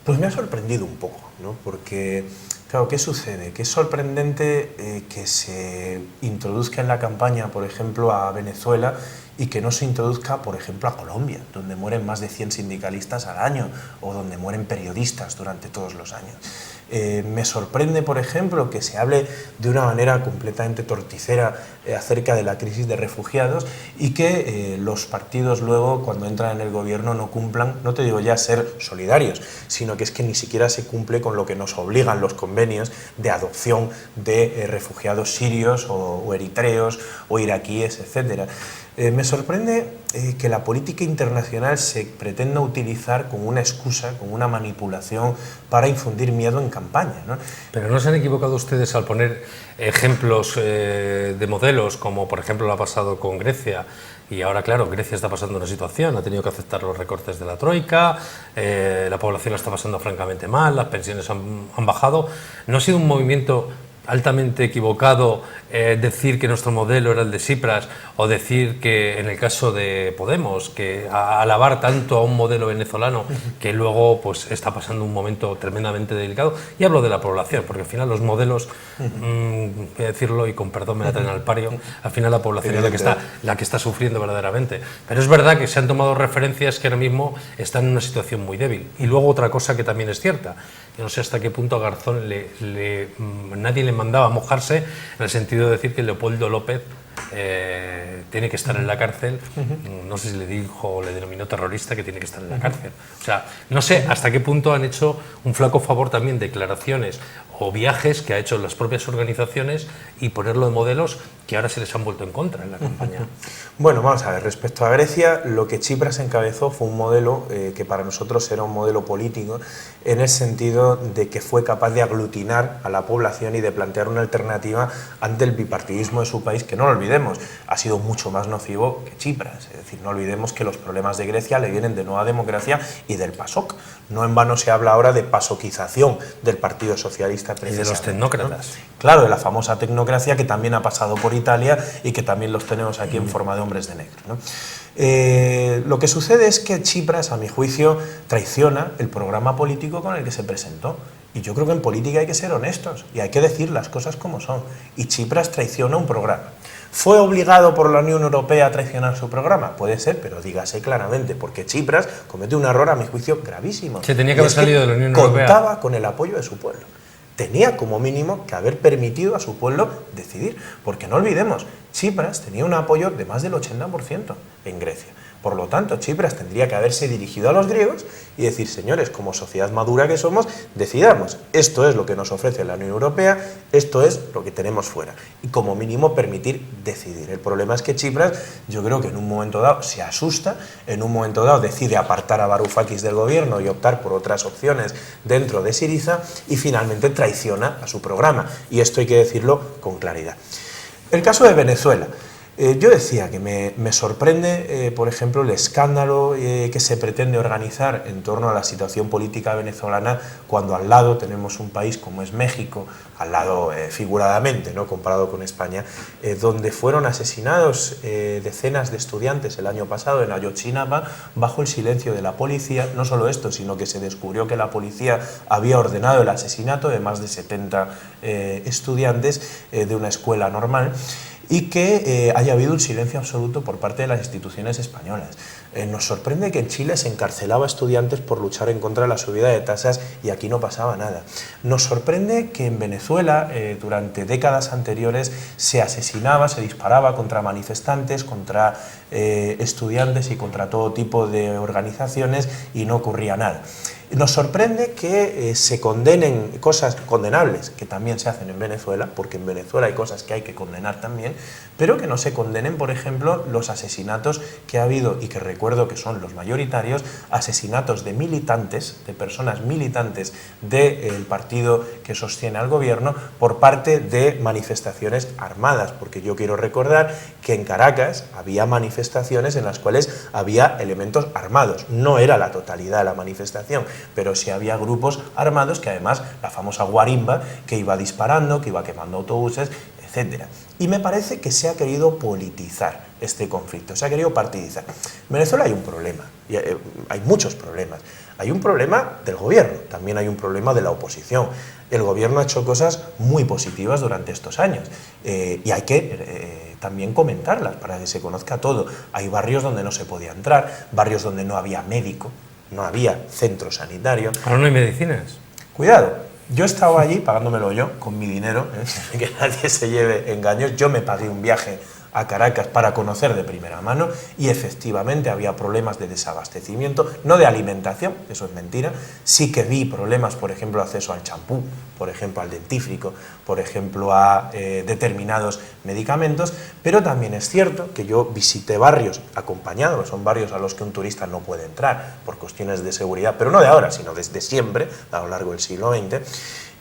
Pues me ha sorprendido un poco, ¿no? Porque, claro, ¿qué sucede? Que es sorprendente que se introduzca en la campaña, por ejemplo, a Venezuela y que no se introduzca, por ejemplo, a Colombia, donde mueren más de 100 sindicalistas al año o donde mueren periodistas durante todos los años. Me sorprende, por ejemplo, que se hable de una manera completamente torticera acerca de la crisis de refugiados y que los partidos luego, cuando entran en el gobierno, no cumplan, no te digo ya ser solidarios, sino que es que ni siquiera se cumple con lo que nos obligan los convenios de adopción de refugiados sirios o eritreos o iraquíes, etc. Me sorprende que la política internacional se pretenda utilizar como una excusa, como una manipulación para infundir miedo en campaña, ¿no? Pero ¿no se han equivocado ustedes al poner ejemplos de modelos, como por ejemplo lo ha pasado con Grecia? Y ahora, claro, Grecia está pasando una situación, ha tenido que aceptar los recortes de la Troika, la población la está pasando francamente mal, las pensiones han bajado. ¿No ha sido un movimiento altamente equivocado decir que nuestro modelo era el de Tsipras, o decir que en el caso de Podemos, que alabar tanto a un modelo venezolano que luego pues está pasando un momento tremendamente delicado? Y hablo de la población, porque al final los modelos, voy a decirlo y con perdón me la traen al pario, al final la población es la que está sufriendo verdaderamente. Pero es verdad que se han tomado referencias que ahora mismo están en una situación muy débil. Y luego otra cosa que también es cierta, yo no sé hasta qué punto a Garzón nadie le mandaba a mojarse, en el sentido de decir que Leopoldo López tiene que estar en la cárcel. No sé si le dijo o le denominó terrorista, que tiene que estar en la cárcel. O sea, no sé hasta qué punto han hecho un flaco favor también declaraciones o viajes que ha hecho las propias organizaciones y ponerlo de modelos que ahora se les han vuelto en contra en la campaña. Bueno, vamos a ver, respecto a Grecia, lo que Tsipras encabezó fue un modelo que para nosotros era un modelo político, en el sentido de que fue capaz de aglutinar a la población y de plantear una alternativa ante el bipartidismo de su país, que no lo olvidemos, ha sido mucho más nocivo que Tsipras. Es decir, no olvidemos que los problemas de Grecia le vienen de Nueva Democracia y del PASOK. No en vano se habla ahora de pasoquización del Partido Socialista. Y de los tecnócratas. ¿No? Claro, de la famosa tecnocracia que también ha pasado por Italia y que también los tenemos aquí en forma de hombres de negro, ¿no? Lo que sucede es que Tsipras, a mi juicio, traiciona el programa político con el que se presentó. Y yo creo que en política hay que ser honestos y hay que decir las cosas como son. Y Tsipras traiciona un programa. ¿Fue obligado por la Unión Europea a traicionar su programa? Puede ser, pero dígase claramente, porque Tsipras comete un error, a mi juicio, gravísimo. Se tenía que haber salido de la Unión Europea. Contaba con el apoyo de su pueblo. Tenía como mínimo que haber permitido a su pueblo decidir, porque no olvidemos, Tsipras tenía un apoyo de más del 80% en Grecia. Por lo tanto, Tsipras tendría que haberse dirigido a los griegos y decir: señores, como sociedad madura que somos, decidamos, esto es lo que nos ofrece la Unión Europea, esto es lo que tenemos fuera. Y como mínimo permitir decidir. El problema es que Tsipras, yo creo que en un momento dado se asusta, en un momento dado decide apartar a Varoufakis del gobierno y optar por otras opciones dentro de Syriza y finalmente traiciona a su programa. Y esto hay que decirlo con claridad. El caso de Venezuela. Yo decía que me sorprende, por ejemplo, el escándalo que se pretende organizar en torno a la situación política venezolana, cuando al lado tenemos un país como es México, al lado figuradamente, ¿no?, comparado con España, donde fueron asesinados decenas de estudiantes el año pasado en Ayotzinapa bajo el silencio de la policía. No solo esto, sino que se descubrió que la policía había ordenado el asesinato de más de 70 estudiantes de una escuela normal, y que haya habido un silencio absoluto por parte de las instituciones españolas. Nos sorprende que en Chile se encarcelaba a estudiantes por luchar en contra de la subida de tasas y aquí no pasaba nada. Nos sorprende que en Venezuela, durante décadas anteriores, se asesinaba, se disparaba contra manifestantes, contra estudiantes y contra todo tipo de organizaciones y no ocurría nada. Nos sorprende que se condenen cosas condenables, que también se hacen en Venezuela, porque en Venezuela hay cosas que hay que condenar también, pero que no se condenen, por ejemplo, los asesinatos que ha habido, y que recuerdo que son los mayoritarios, asesinatos de militantes, de personas militantes del partido que sostiene al gobierno, por parte de manifestaciones armadas, porque yo quiero recordar que en Caracas había manifestaciones en las cuales había elementos armados. No era la totalidad de la manifestación, pero sí había grupos armados, que además la famosa guarimba, que iba disparando, que iba quemando autobuses, etcétera. Y me parece que se ha querido politizar este conflicto, se ha querido partidizar. En Venezuela hay un problema, y hay muchos problemas. Hay un problema del gobierno, también hay un problema de la oposición. El gobierno ha hecho cosas muy positivas durante estos años y hay que también comentarlas para que se conozca todo. Hay barrios donde no se podía entrar, barrios donde no había médico, no había centro sanitario. Ahora no hay medicinas. Cuidado, yo he estado allí pagándomelo yo, con mi dinero, que nadie se lleve engaños. Yo me pagué un viaje a Caracas para conocer de primera mano y efectivamente había problemas de desabastecimiento, no de alimentación, eso es mentira, sí que vi problemas, por ejemplo, de acceso al champú, por ejemplo, al dentífrico, por ejemplo, a determinados medicamentos, pero también es cierto que yo visité barrios acompañados, son barrios a los que un turista no puede entrar por cuestiones de seguridad, pero no de ahora, sino desde siempre, a lo largo del siglo XX,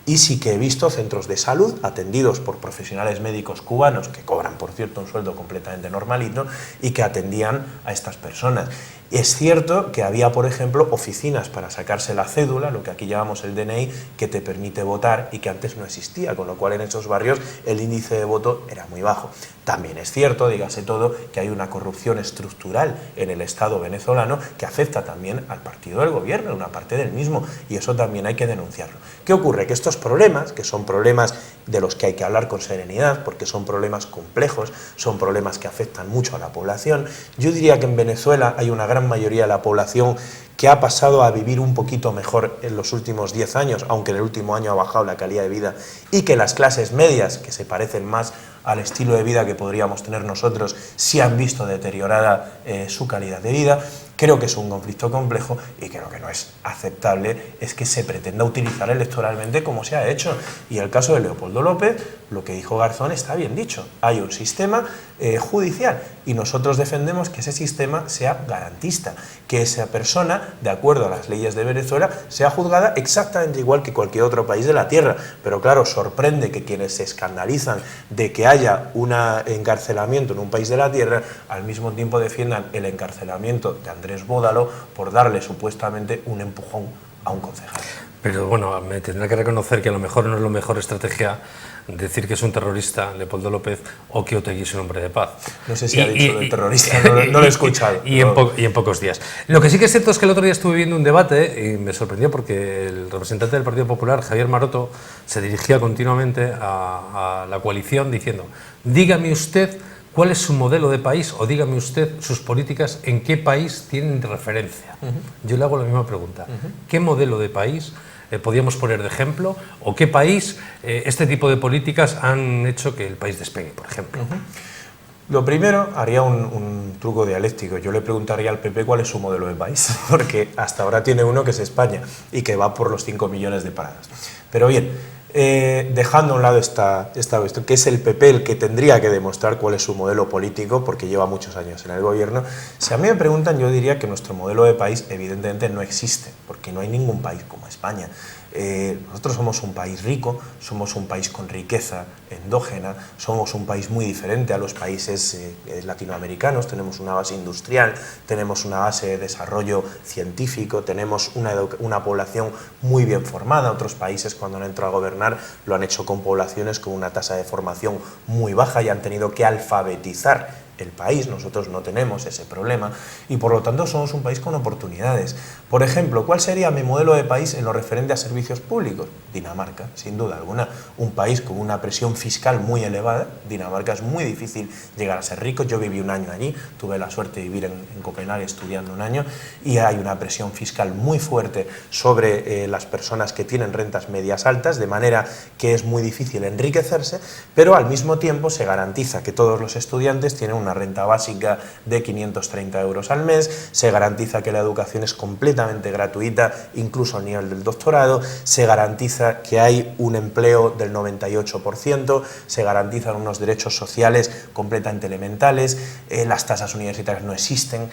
y sí que he visto centros de salud atendidos por profesionales médicos cubanos, que cobran, por cierto, un sueldo completamente normalito, y que atendían a estas personas. Es cierto que había, por ejemplo, oficinas para sacarse la cédula, lo que aquí llamamos el DNI, que te permite votar y que antes no existía, con lo cual en esos barrios el índice de voto era muy bajo. También es cierto, dígase todo, que hay una corrupción estructural en el Estado venezolano que afecta también al partido del gobierno, una parte del mismo, y eso también hay que denunciarlo. ¿Qué ocurre? Que estos problemas, que son problemas de los que hay que hablar con serenidad, porque son problemas complejos, son problemas que afectan mucho a la población, yo diría que en Venezuela hay una gran mayoría de la población que ha pasado a vivir un poquito mejor en los últimos 10 años, aunque en el último año ha bajado la calidad de vida, y que las clases medias, que se parecen más al estilo de vida que podríamos tener nosotros, sí han visto deteriorada su calidad de vida. Creo que es un conflicto complejo y creo que no es aceptable es que se pretenda utilizar electoralmente como se ha hecho. Y el caso de Leopoldo López, lo que dijo Garzón está bien dicho. Hay un sistema judicial y nosotros defendemos que ese sistema sea garantista, que esa persona, de acuerdo a las leyes de Venezuela, sea juzgada exactamente igual que cualquier otro país de la tierra. Pero claro, sorprende que quienes se escandalizan de que haya un encarcelamiento en un país de la tierra, al mismo tiempo defiendan el encarcelamiento de Andrés Bódalo por darle supuestamente un empujón a un concejal. Pero bueno, me tendrá que reconocer que a lo mejor no es la mejor estrategia decir que es un terrorista, Leopoldo López, o que Otegi es un hombre de paz. No sé si ha dicho del terrorista, no lo he escuchado. Y en pocos días. Lo que sí que es cierto es que el otro día estuve viendo un debate y me sorprendió porque el representante del Partido Popular, Javier Maroto, se dirigía continuamente a la coalición diciendo: dígame usted cuál es su modelo de país o dígame usted sus políticas, en qué país tienen referencia. Yo le hago la misma pregunta. ¿Qué modelo de país podríamos poner de ejemplo o qué país este tipo de políticas han hecho que el país despegue, por ejemplo? Lo primero, haría un truco dialéctico. Yo le preguntaría al PP cuál es su modelo de país, porque hasta ahora tiene uno que es España y que va por los 5 millones de parados. Pero bien, dejando a un lado esto, que es el PP el que tendría que demostrar cuál es su modelo político, porque lleva muchos años en el gobierno. Si a mí me preguntan, yo diría que nuestro modelo de país evidentemente no existe, porque no hay ningún país como España. Nosotros somos un país rico, somos un país con riqueza endógena, somos un país muy diferente a los países latinoamericanos, tenemos una base industrial, tenemos una base de desarrollo científico, tenemos una población muy bien formada. Otros países, cuando han entrado a gobernar, lo han hecho con poblaciones con una tasa de formación muy baja y han tenido que alfabetizar el país. Nosotros no tenemos ese problema y por lo tanto somos un país con oportunidades. Por ejemplo, ¿cuál sería mi modelo de país en lo referente a servicios públicos? Dinamarca, sin duda alguna, un país con una presión fiscal muy elevada. Dinamarca es muy difícil llegar a ser rico. Yo viví un año allí, tuve la suerte de vivir en Copenhague estudiando un año y hay una presión fiscal muy fuerte sobre las personas que tienen rentas medias altas, de manera que es muy difícil enriquecerse, pero al mismo tiempo se garantiza que todos los estudiantes tienen una renta básica de 530 euros al mes, se garantiza que la educación es completamente gratuita, incluso a nivel del doctorado, se garantiza que hay un empleo del 98%, se garantizan unos derechos sociales completamente elementales, las tasas universitarias no existen,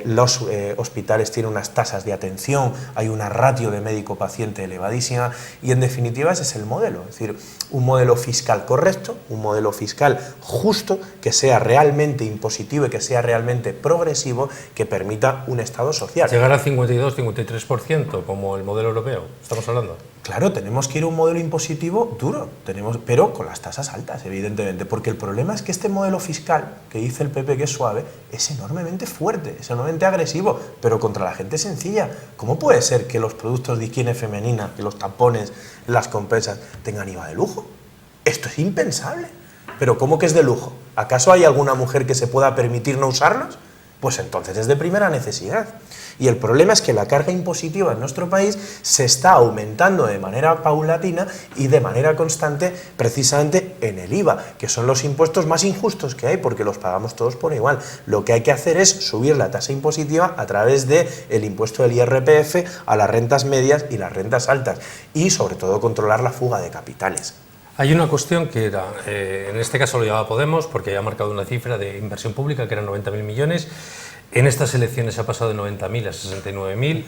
los hospitales tienen unas tasas de atención, hay una ratio de médico-paciente elevadísima y en definitiva ese es el modelo, es decir, un modelo fiscal correcto, un modelo fiscal justo, que sea realmente impositivo y que sea realmente progresivo, que permita un Estado social. Llegar al 52-53% como el modelo europeo, estamos hablando. Claro, tenemos que ir a un modelo impositivo duro, pero con las tasas altas, evidentemente, porque el problema es que este modelo fiscal, que dice el PP que es suave, es enormemente fuerte, es enormemente agresivo, pero contra la gente sencilla. ¿Cómo puede ser que los productos de higiene femenina, que los tampones, las compresas, tengan IVA de lujo? Esto es impensable. ¿Pero cómo que es de lujo? ¿Acaso hay alguna mujer que se pueda permitir no usarlos? pues entonces es de primera necesidad. Y el problema es que la carga impositiva en nuestro país se está aumentando de manera paulatina y de manera constante precisamente en el IVA, que son los impuestos más injustos que hay, porque los pagamos todos por igual. Lo que hay que hacer es subir la tasa impositiva a través del impuesto del IRPF a las rentas medias y las rentas altas, y sobre todo controlar la fuga de capitales. Hay una cuestión que era, en este caso lo llevaba Podemos, porque ha marcado una cifra de inversión pública que eran 90.000 millones. En estas elecciones ha pasado de 90.000 a 69.000.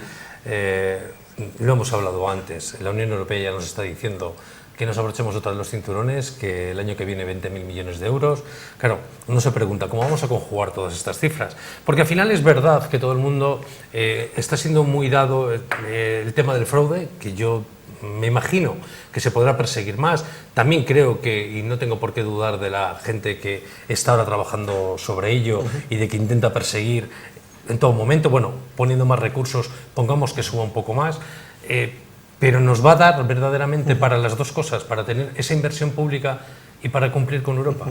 Lo hemos hablado antes, la Unión Europea ya nos está diciendo que nos abrochemos otra vez los cinturones, que el año que viene 20.000 millones de euros. Claro, uno se pregunta, ¿cómo vamos a conjugar todas estas cifras? Porque al final es verdad que todo el mundo está siendo muy dado el tema del fraude, que yo me imagino que se podrá perseguir más. También creo que, y no tengo por qué dudar de la gente que está ahora trabajando sobre ello y de que intenta perseguir en todo momento, bueno, poniendo más recursos, pongamos que suba un poco más, pero nos va a dar verdaderamente para las dos cosas, para tener esa inversión pública y para cumplir con Europa.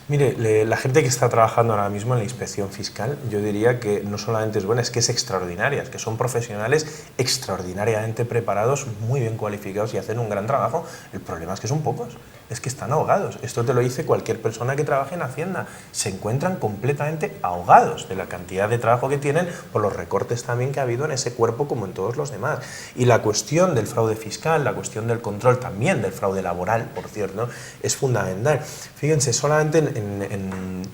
Mire, la gente que está trabajando ahora mismo en la inspección fiscal, yo diría que no solamente es buena, es que es extraordinaria, es que son profesionales extraordinariamente preparados, muy bien cualificados y hacen un gran trabajo. El problema es que son pocos, es que están ahogados. Esto te lo dice cualquier persona que trabaje en Hacienda. Se encuentran completamente ahogados de la cantidad de trabajo que tienen por los recortes también que ha habido en ese cuerpo como en todos los demás. Y la cuestión del fraude fiscal, la cuestión del control también del fraude laboral, por cierto, es fundamental. Fíjense, solamente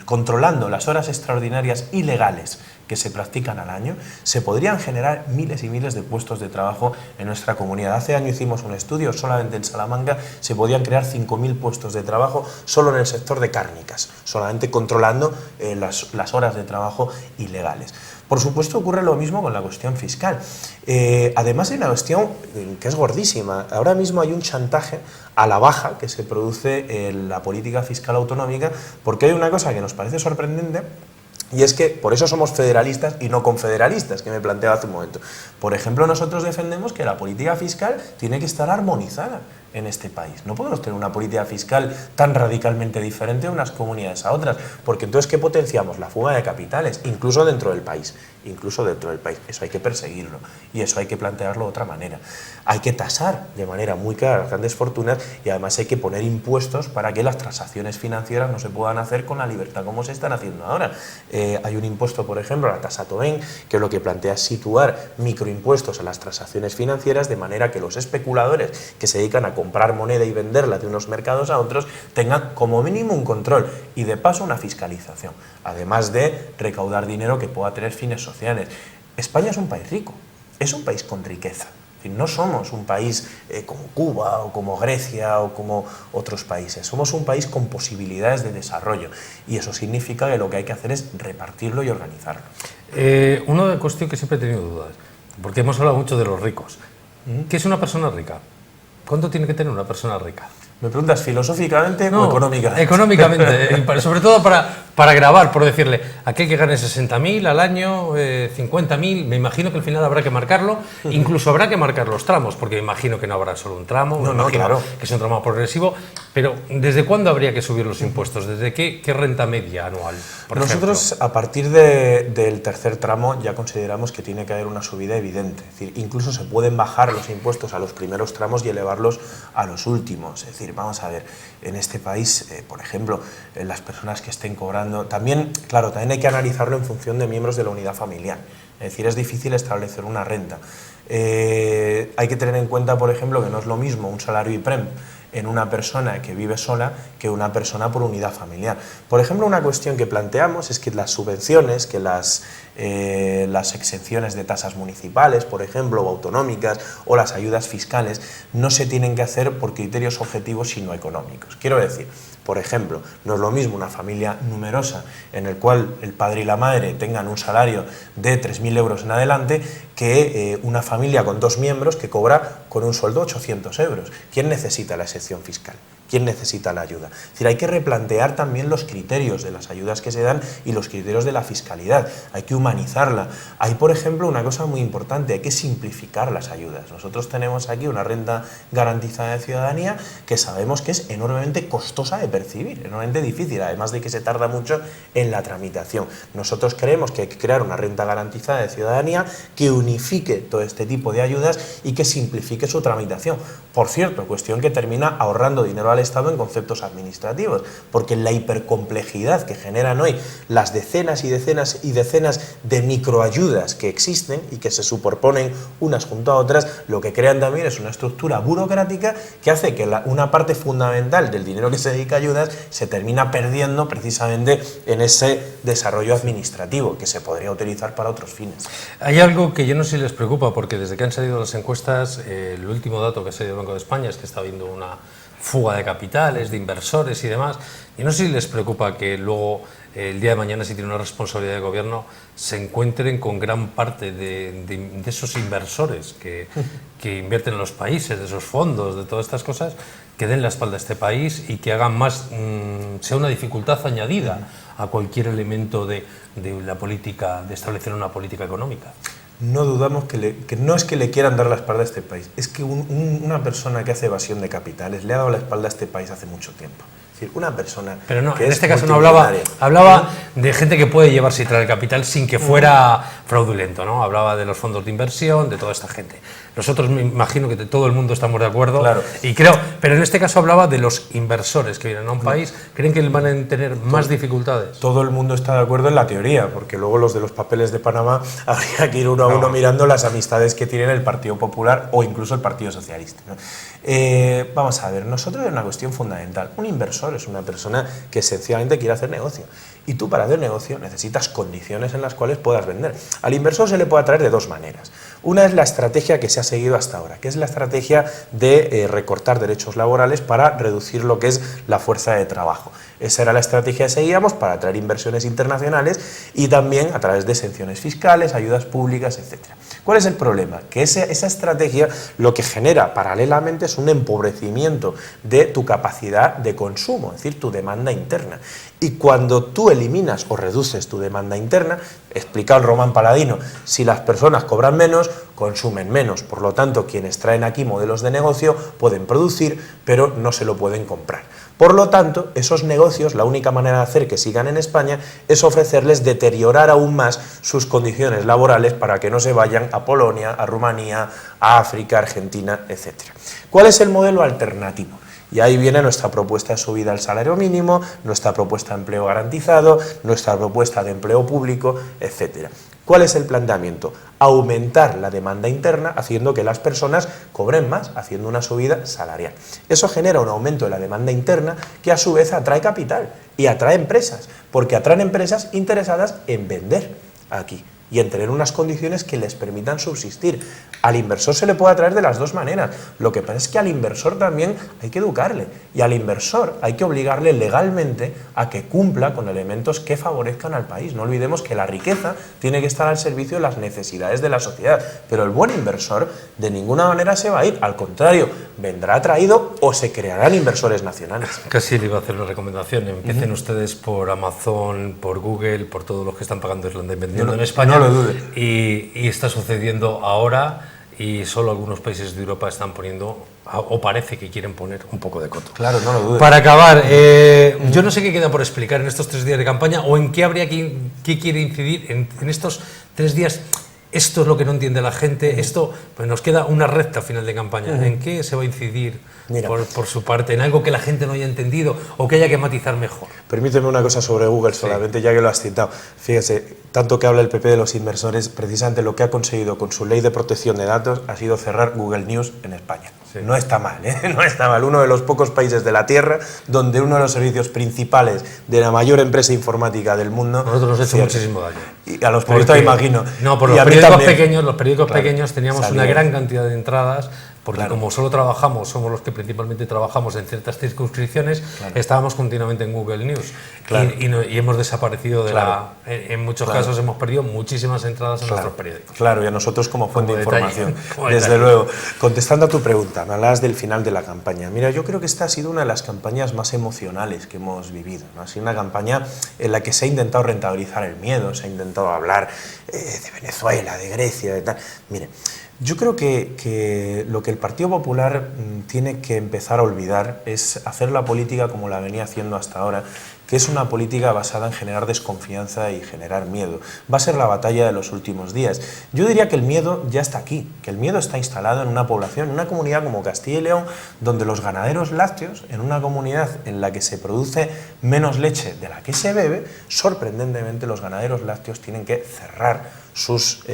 controlando las horas extraordinarias ilegales que se practican al año, se podrían generar miles y miles de puestos de trabajo en nuestra comunidad. Hace año hicimos un estudio, solamente en Salamanca se podían crear 5.000 puestos de trabajo solo en el sector de cárnicas, solamente controlando las horas de trabajo ilegales. Por supuesto ocurre lo mismo con la cuestión fiscal. Además hay una cuestión que es gordísima. Ahora mismo hay un chantaje a la baja que se produce en la política fiscal autonómica, porque hay una cosa que nos parece sorprendente, y es que por eso somos federalistas y no confederalistas, que me planteaba hace un momento. Por ejemplo, nosotros defendemos que la política fiscal tiene que estar armonizada en este país. No podemos tener una política fiscal tan radicalmente diferente de unas comunidades a otras, porque entonces, ¿qué potenciamos? La fuga de capitales, incluso dentro del país. Incluso dentro del país. Eso hay que perseguirlo y eso hay que plantearlo de otra manera. Hay que tasar de manera muy clara las grandes fortunas y además hay que poner impuestos para que las transacciones financieras no se puedan hacer con la libertad como se están haciendo ahora. Hay un impuesto, por ejemplo, la tasa Tobin, que lo que plantea es situar microimpuestos a las transacciones financieras de manera que los especuladores que se dedican a comprar moneda y venderla de unos mercados a otros tengan como mínimo un control y de paso una fiscalización, además de recaudar dinero que pueda tener fines sociales. España es un país rico, es un país con riqueza. No somos un país como Cuba o como Grecia o como otros países. Somos un país con posibilidades de desarrollo y eso significa que lo que hay que hacer es repartirlo y organizarlo. Una cuestión que siempre he tenido dudas, porque hemos hablado mucho de los ricos. ¿Qué es una persona rica? ¿Cuánto tiene que tener una persona rica? ¿Me preguntas filosóficamente o económicamente? Económicamente, sobre todo para grabar, por decirle, aquel que gane 60.000 al año, 50.000, me imagino que al final habrá que marcarlo, incluso habrá que marcar los tramos, porque me imagino que no habrá solo un tramo, claro, que es un tramo progresivo, pero ¿desde cuándo habría que subir los impuestos? ¿Desde qué renta media anual, por Nosotros, ejemplo? a partir del tercer tramo, ya consideramos que tiene que haber una subida evidente. Es decir, incluso se pueden bajar los impuestos a los primeros tramos y elevarlos a los últimos. Es decir, vamos a ver, en este país, por ejemplo, las personas que estén cobrando, también hay que analizarlo en función de miembros de la unidad familiar. Es decir, es difícil establecer una renta. Hay que tener en cuenta, por ejemplo, que no es lo mismo un salario IPREM en una persona que vive sola que una persona por unidad familiar. Por ejemplo, una cuestión que planteamos es que las subvenciones, que las exenciones de tasas municipales, por ejemplo, o autonómicas, o las ayudas fiscales, no se tienen que hacer por criterios objetivos sino económicos. Quiero decir, por ejemplo, no es lo mismo una familia numerosa en el cual el padre y la madre tengan un salario de 3.000 euros en adelante que una familia con 2 miembros que cobra con un sueldo 800 euros. ¿Quién necesita la exención fiscal? quién necesita la ayuda. Es decir, hay que replantear también los criterios de las ayudas que se dan y los criterios de la fiscalidad. Hay que humanizarla. Hay, por ejemplo, una cosa muy importante, hay que simplificar las ayudas. Nosotros tenemos aquí una renta garantizada de ciudadanía que sabemos que es enormemente costosa de percibir, enormemente difícil, además de que se tarda mucho en la tramitación. Nosotros creemos que hay que crear una renta garantizada de ciudadanía que unifique todo este tipo de ayudas y que simplifique su tramitación. Por cierto, cuestión que termina ahorrando dinero al Estado en conceptos administrativos, porque la hipercomplejidad que generan hoy las decenas y decenas y decenas de microayudas que existen y que se superponen unas junto a otras, lo que crean también es una estructura burocrática que hace que una parte fundamental del dinero que se dedica a ayudas se termina perdiendo precisamente en ese desarrollo administrativo que se podría utilizar para otros fines. Hay algo que yo no sé si les preocupa, porque desde que han salido las encuestas, el último dato que ha salido del Banco de España es que está habiendo una fuga de capitales, de inversores y demás, y no sé si les preocupa que luego el día de mañana, si tienen una responsabilidad de gobierno, se encuentren con gran parte de esos inversores que invierten en los países, de esos fondos, de todas estas cosas, que den la espalda a este país y que hagan más, sea una dificultad añadida a cualquier elemento de la política, de establecer una política económica. No dudamos que no es que le quieran dar la espalda a este país, es que una persona que hace evasión de capitales le ha dado la espalda a este país hace mucho tiempo. Es decir, una persona pero no, que en es este caso no hablaba de gente que puede llevarse y traer capital sin que fuera fraudulento, ¿no? Hablaba de los fondos de inversión, de toda esta gente. Nosotros me imagino que todo el mundo estamos de acuerdo, claro. Y creo, pero en este caso hablaba de los inversores que vienen a un país, ¿creen que van a tener más dificultades? Todo el mundo está de acuerdo en la teoría, porque luego los de los papeles de Panamá habría que ir uno a uno mirando las amistades que tienen el Partido Popular o incluso el Partido Socialista, ¿no? Vamos a ver, nosotros hay una cuestión fundamental. Un inversor es una persona que esencialmente quiere hacer negocio. Y tú para hacer negocio necesitas condiciones en las cuales puedas vender. Al inversor se le puede atraer de dos maneras. Una es la estrategia que se ha seguido hasta ahora, que es la estrategia de recortar derechos laborales para reducir lo que es la fuerza de trabajo. Esa era la estrategia que seguíamos para atraer inversiones internacionales y también a través de exenciones fiscales, ayudas públicas, etc. ¿Cuál es el problema? Que esa estrategia lo que genera paralelamente es un empobrecimiento de tu capacidad de consumo, es decir, tu demanda interna. Y cuando tú eliminas o reduces tu demanda interna, explicado Román Paladino, si las personas cobran menos, consumen menos. Por lo tanto, quienes traen aquí modelos de negocio pueden producir, pero no se lo pueden comprar. Por lo tanto, esos negocios, la única manera de hacer que sigan en España es ofrecerles deteriorar aún más sus condiciones laborales para que no se vayan a Polonia, a Rumanía, a África, Argentina, etc. ¿Cuál es el modelo alternativo? Y ahí viene nuestra propuesta de subida al salario mínimo, nuestra propuesta de empleo garantizado, nuestra propuesta de empleo público, etc. ¿Cuál es el planteamiento? Aumentar la demanda interna haciendo que las personas cobren más, haciendo una subida salarial. Eso genera un aumento de la demanda interna que a su vez atrae capital y atrae empresas, porque atraen empresas interesadas en vender aquí y en tener unas condiciones que les permitan subsistir. Al inversor se le puede atraer de las dos maneras. Lo que pasa es que al inversor también hay que educarle y al inversor hay que obligarle legalmente a que cumpla con elementos que favorezcan al país. No olvidemos que la riqueza tiene que estar al servicio de las necesidades de la sociedad, pero el buen inversor de ninguna manera se va a ir, al contrario, vendrá atraído o se crearán inversores nacionales. Casi le iba a hacer una recomendación, empiecen ustedes por Amazon, por Google, por todos los que están pagando Irlanda y vendiendo en España. No lo dude. Y está sucediendo ahora y solo algunos países de Europa están poniendo, o parece que quieren poner, un poco de coto. Claro, no lo dudes. Para acabar, yo no sé qué queda por explicar en estos 3 días de campaña o en qué habría qué quiere incidir en estos 3 días. Esto es lo que no entiende la gente, esto, pues nos queda una recta final de campaña. ¿En qué se va a incidir por su parte? ¿En algo que la gente no haya entendido o que haya que matizar mejor? Permíteme una cosa sobre Google solamente, ya que lo has citado. Fíjese, tanto que habla el PP de los inversores, precisamente lo que ha conseguido con su ley de protección de datos ha sido cerrar Google News en España. Sí. No está mal, ¿eh? No está mal. Uno de los pocos países de la Tierra donde uno de los servicios principales de la mayor empresa informática del mundo... Nosotros nos hecho muchísimo daño. Y a los periodistas, imagino. No, por los periódicos pequeños teníamos una gran cantidad de entradas porque Claro. como solo somos los que principalmente trabajamos en ciertas circunscripciones, Claro. estábamos continuamente en Google News. Claro. Y hemos desaparecido de Claro. en muchos Claro. casos hemos perdido muchísimas entradas en Claro, nuestros periódicos. claro, y a nosotros como fuente de Como detalle, información. como Desde detalle. luego. Contestando a tu pregunta, me hablabas del final de la campaña. Mira, yo creo que esta ha sido una de las campañas más emocionales que hemos vivido, ¿no? Ha sido una campaña en la que se ha intentado rentabilizar el miedo, se ha intentado hablar de Venezuela, de Grecia, de tal. Mire, yo creo que lo que el Partido Popular tiene que empezar a olvidar es hacer la política como la venía haciendo hasta ahora, que es una política basada en generar desconfianza y generar miedo. Va a ser la batalla de los últimos días. Yo diría que el miedo ya está aquí, que el miedo está instalado en una población, en una comunidad como Castilla y León, donde los ganaderos lácteos, en una comunidad en la que se produce menos leche de la que se bebe, sorprendentemente los ganaderos lácteos tienen que cerrar sus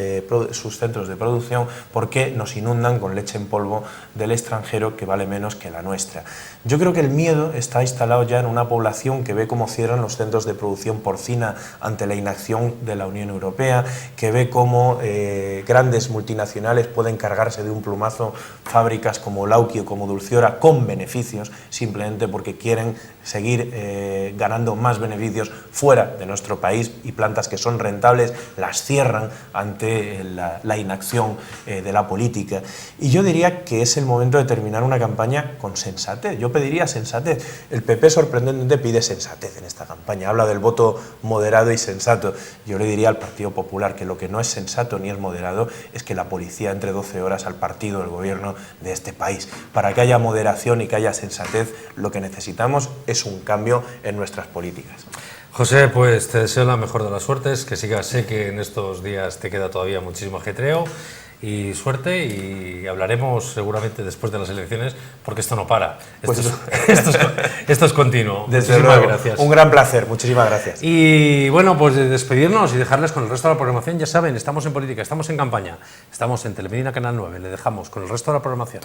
centros de producción porque nos inundan con leche en polvo del extranjero que vale menos que la nuestra. Yo creo que el miedo está instalado ya en una población que ve cómo cierran los centros de producción porcina ante la inacción de la Unión Europea, que ve cómo grandes multinacionales pueden cargarse de un plumazo fábricas como Lauki o como Dulciora con beneficios, simplemente porque quieren seguir ganando más beneficios fuera de nuestro país, y plantas que son rentables las cierran ante la inacción de la política. Y yo diría que es el momento de terminar una campaña con sensatez. Yo pediría sensatez. El PP sorprendentemente pide sensatez en esta campaña, habla del voto moderado y sensato. Yo le diría al Partido Popular que lo que no es sensato ni es moderado es que la policía entre 12 horas al partido del gobierno de este país. Para que haya moderación y que haya sensatez, lo que necesitamos es un cambio en nuestras políticas. José, pues te deseo la mejor de las suertes, que sigas, sé que en estos días te queda todavía muchísimo ajetreo, y suerte, y hablaremos seguramente después de las elecciones, porque esto no para, esto es continuo. Desde Muchísimas luego, gracias. un gran placer, muchísimas gracias. Y bueno, pues de despedirnos y dejarles con el resto de la programación. Ya saben, estamos en política, estamos en campaña, estamos en Telemedina Canal 9, le dejamos con el resto de la programación.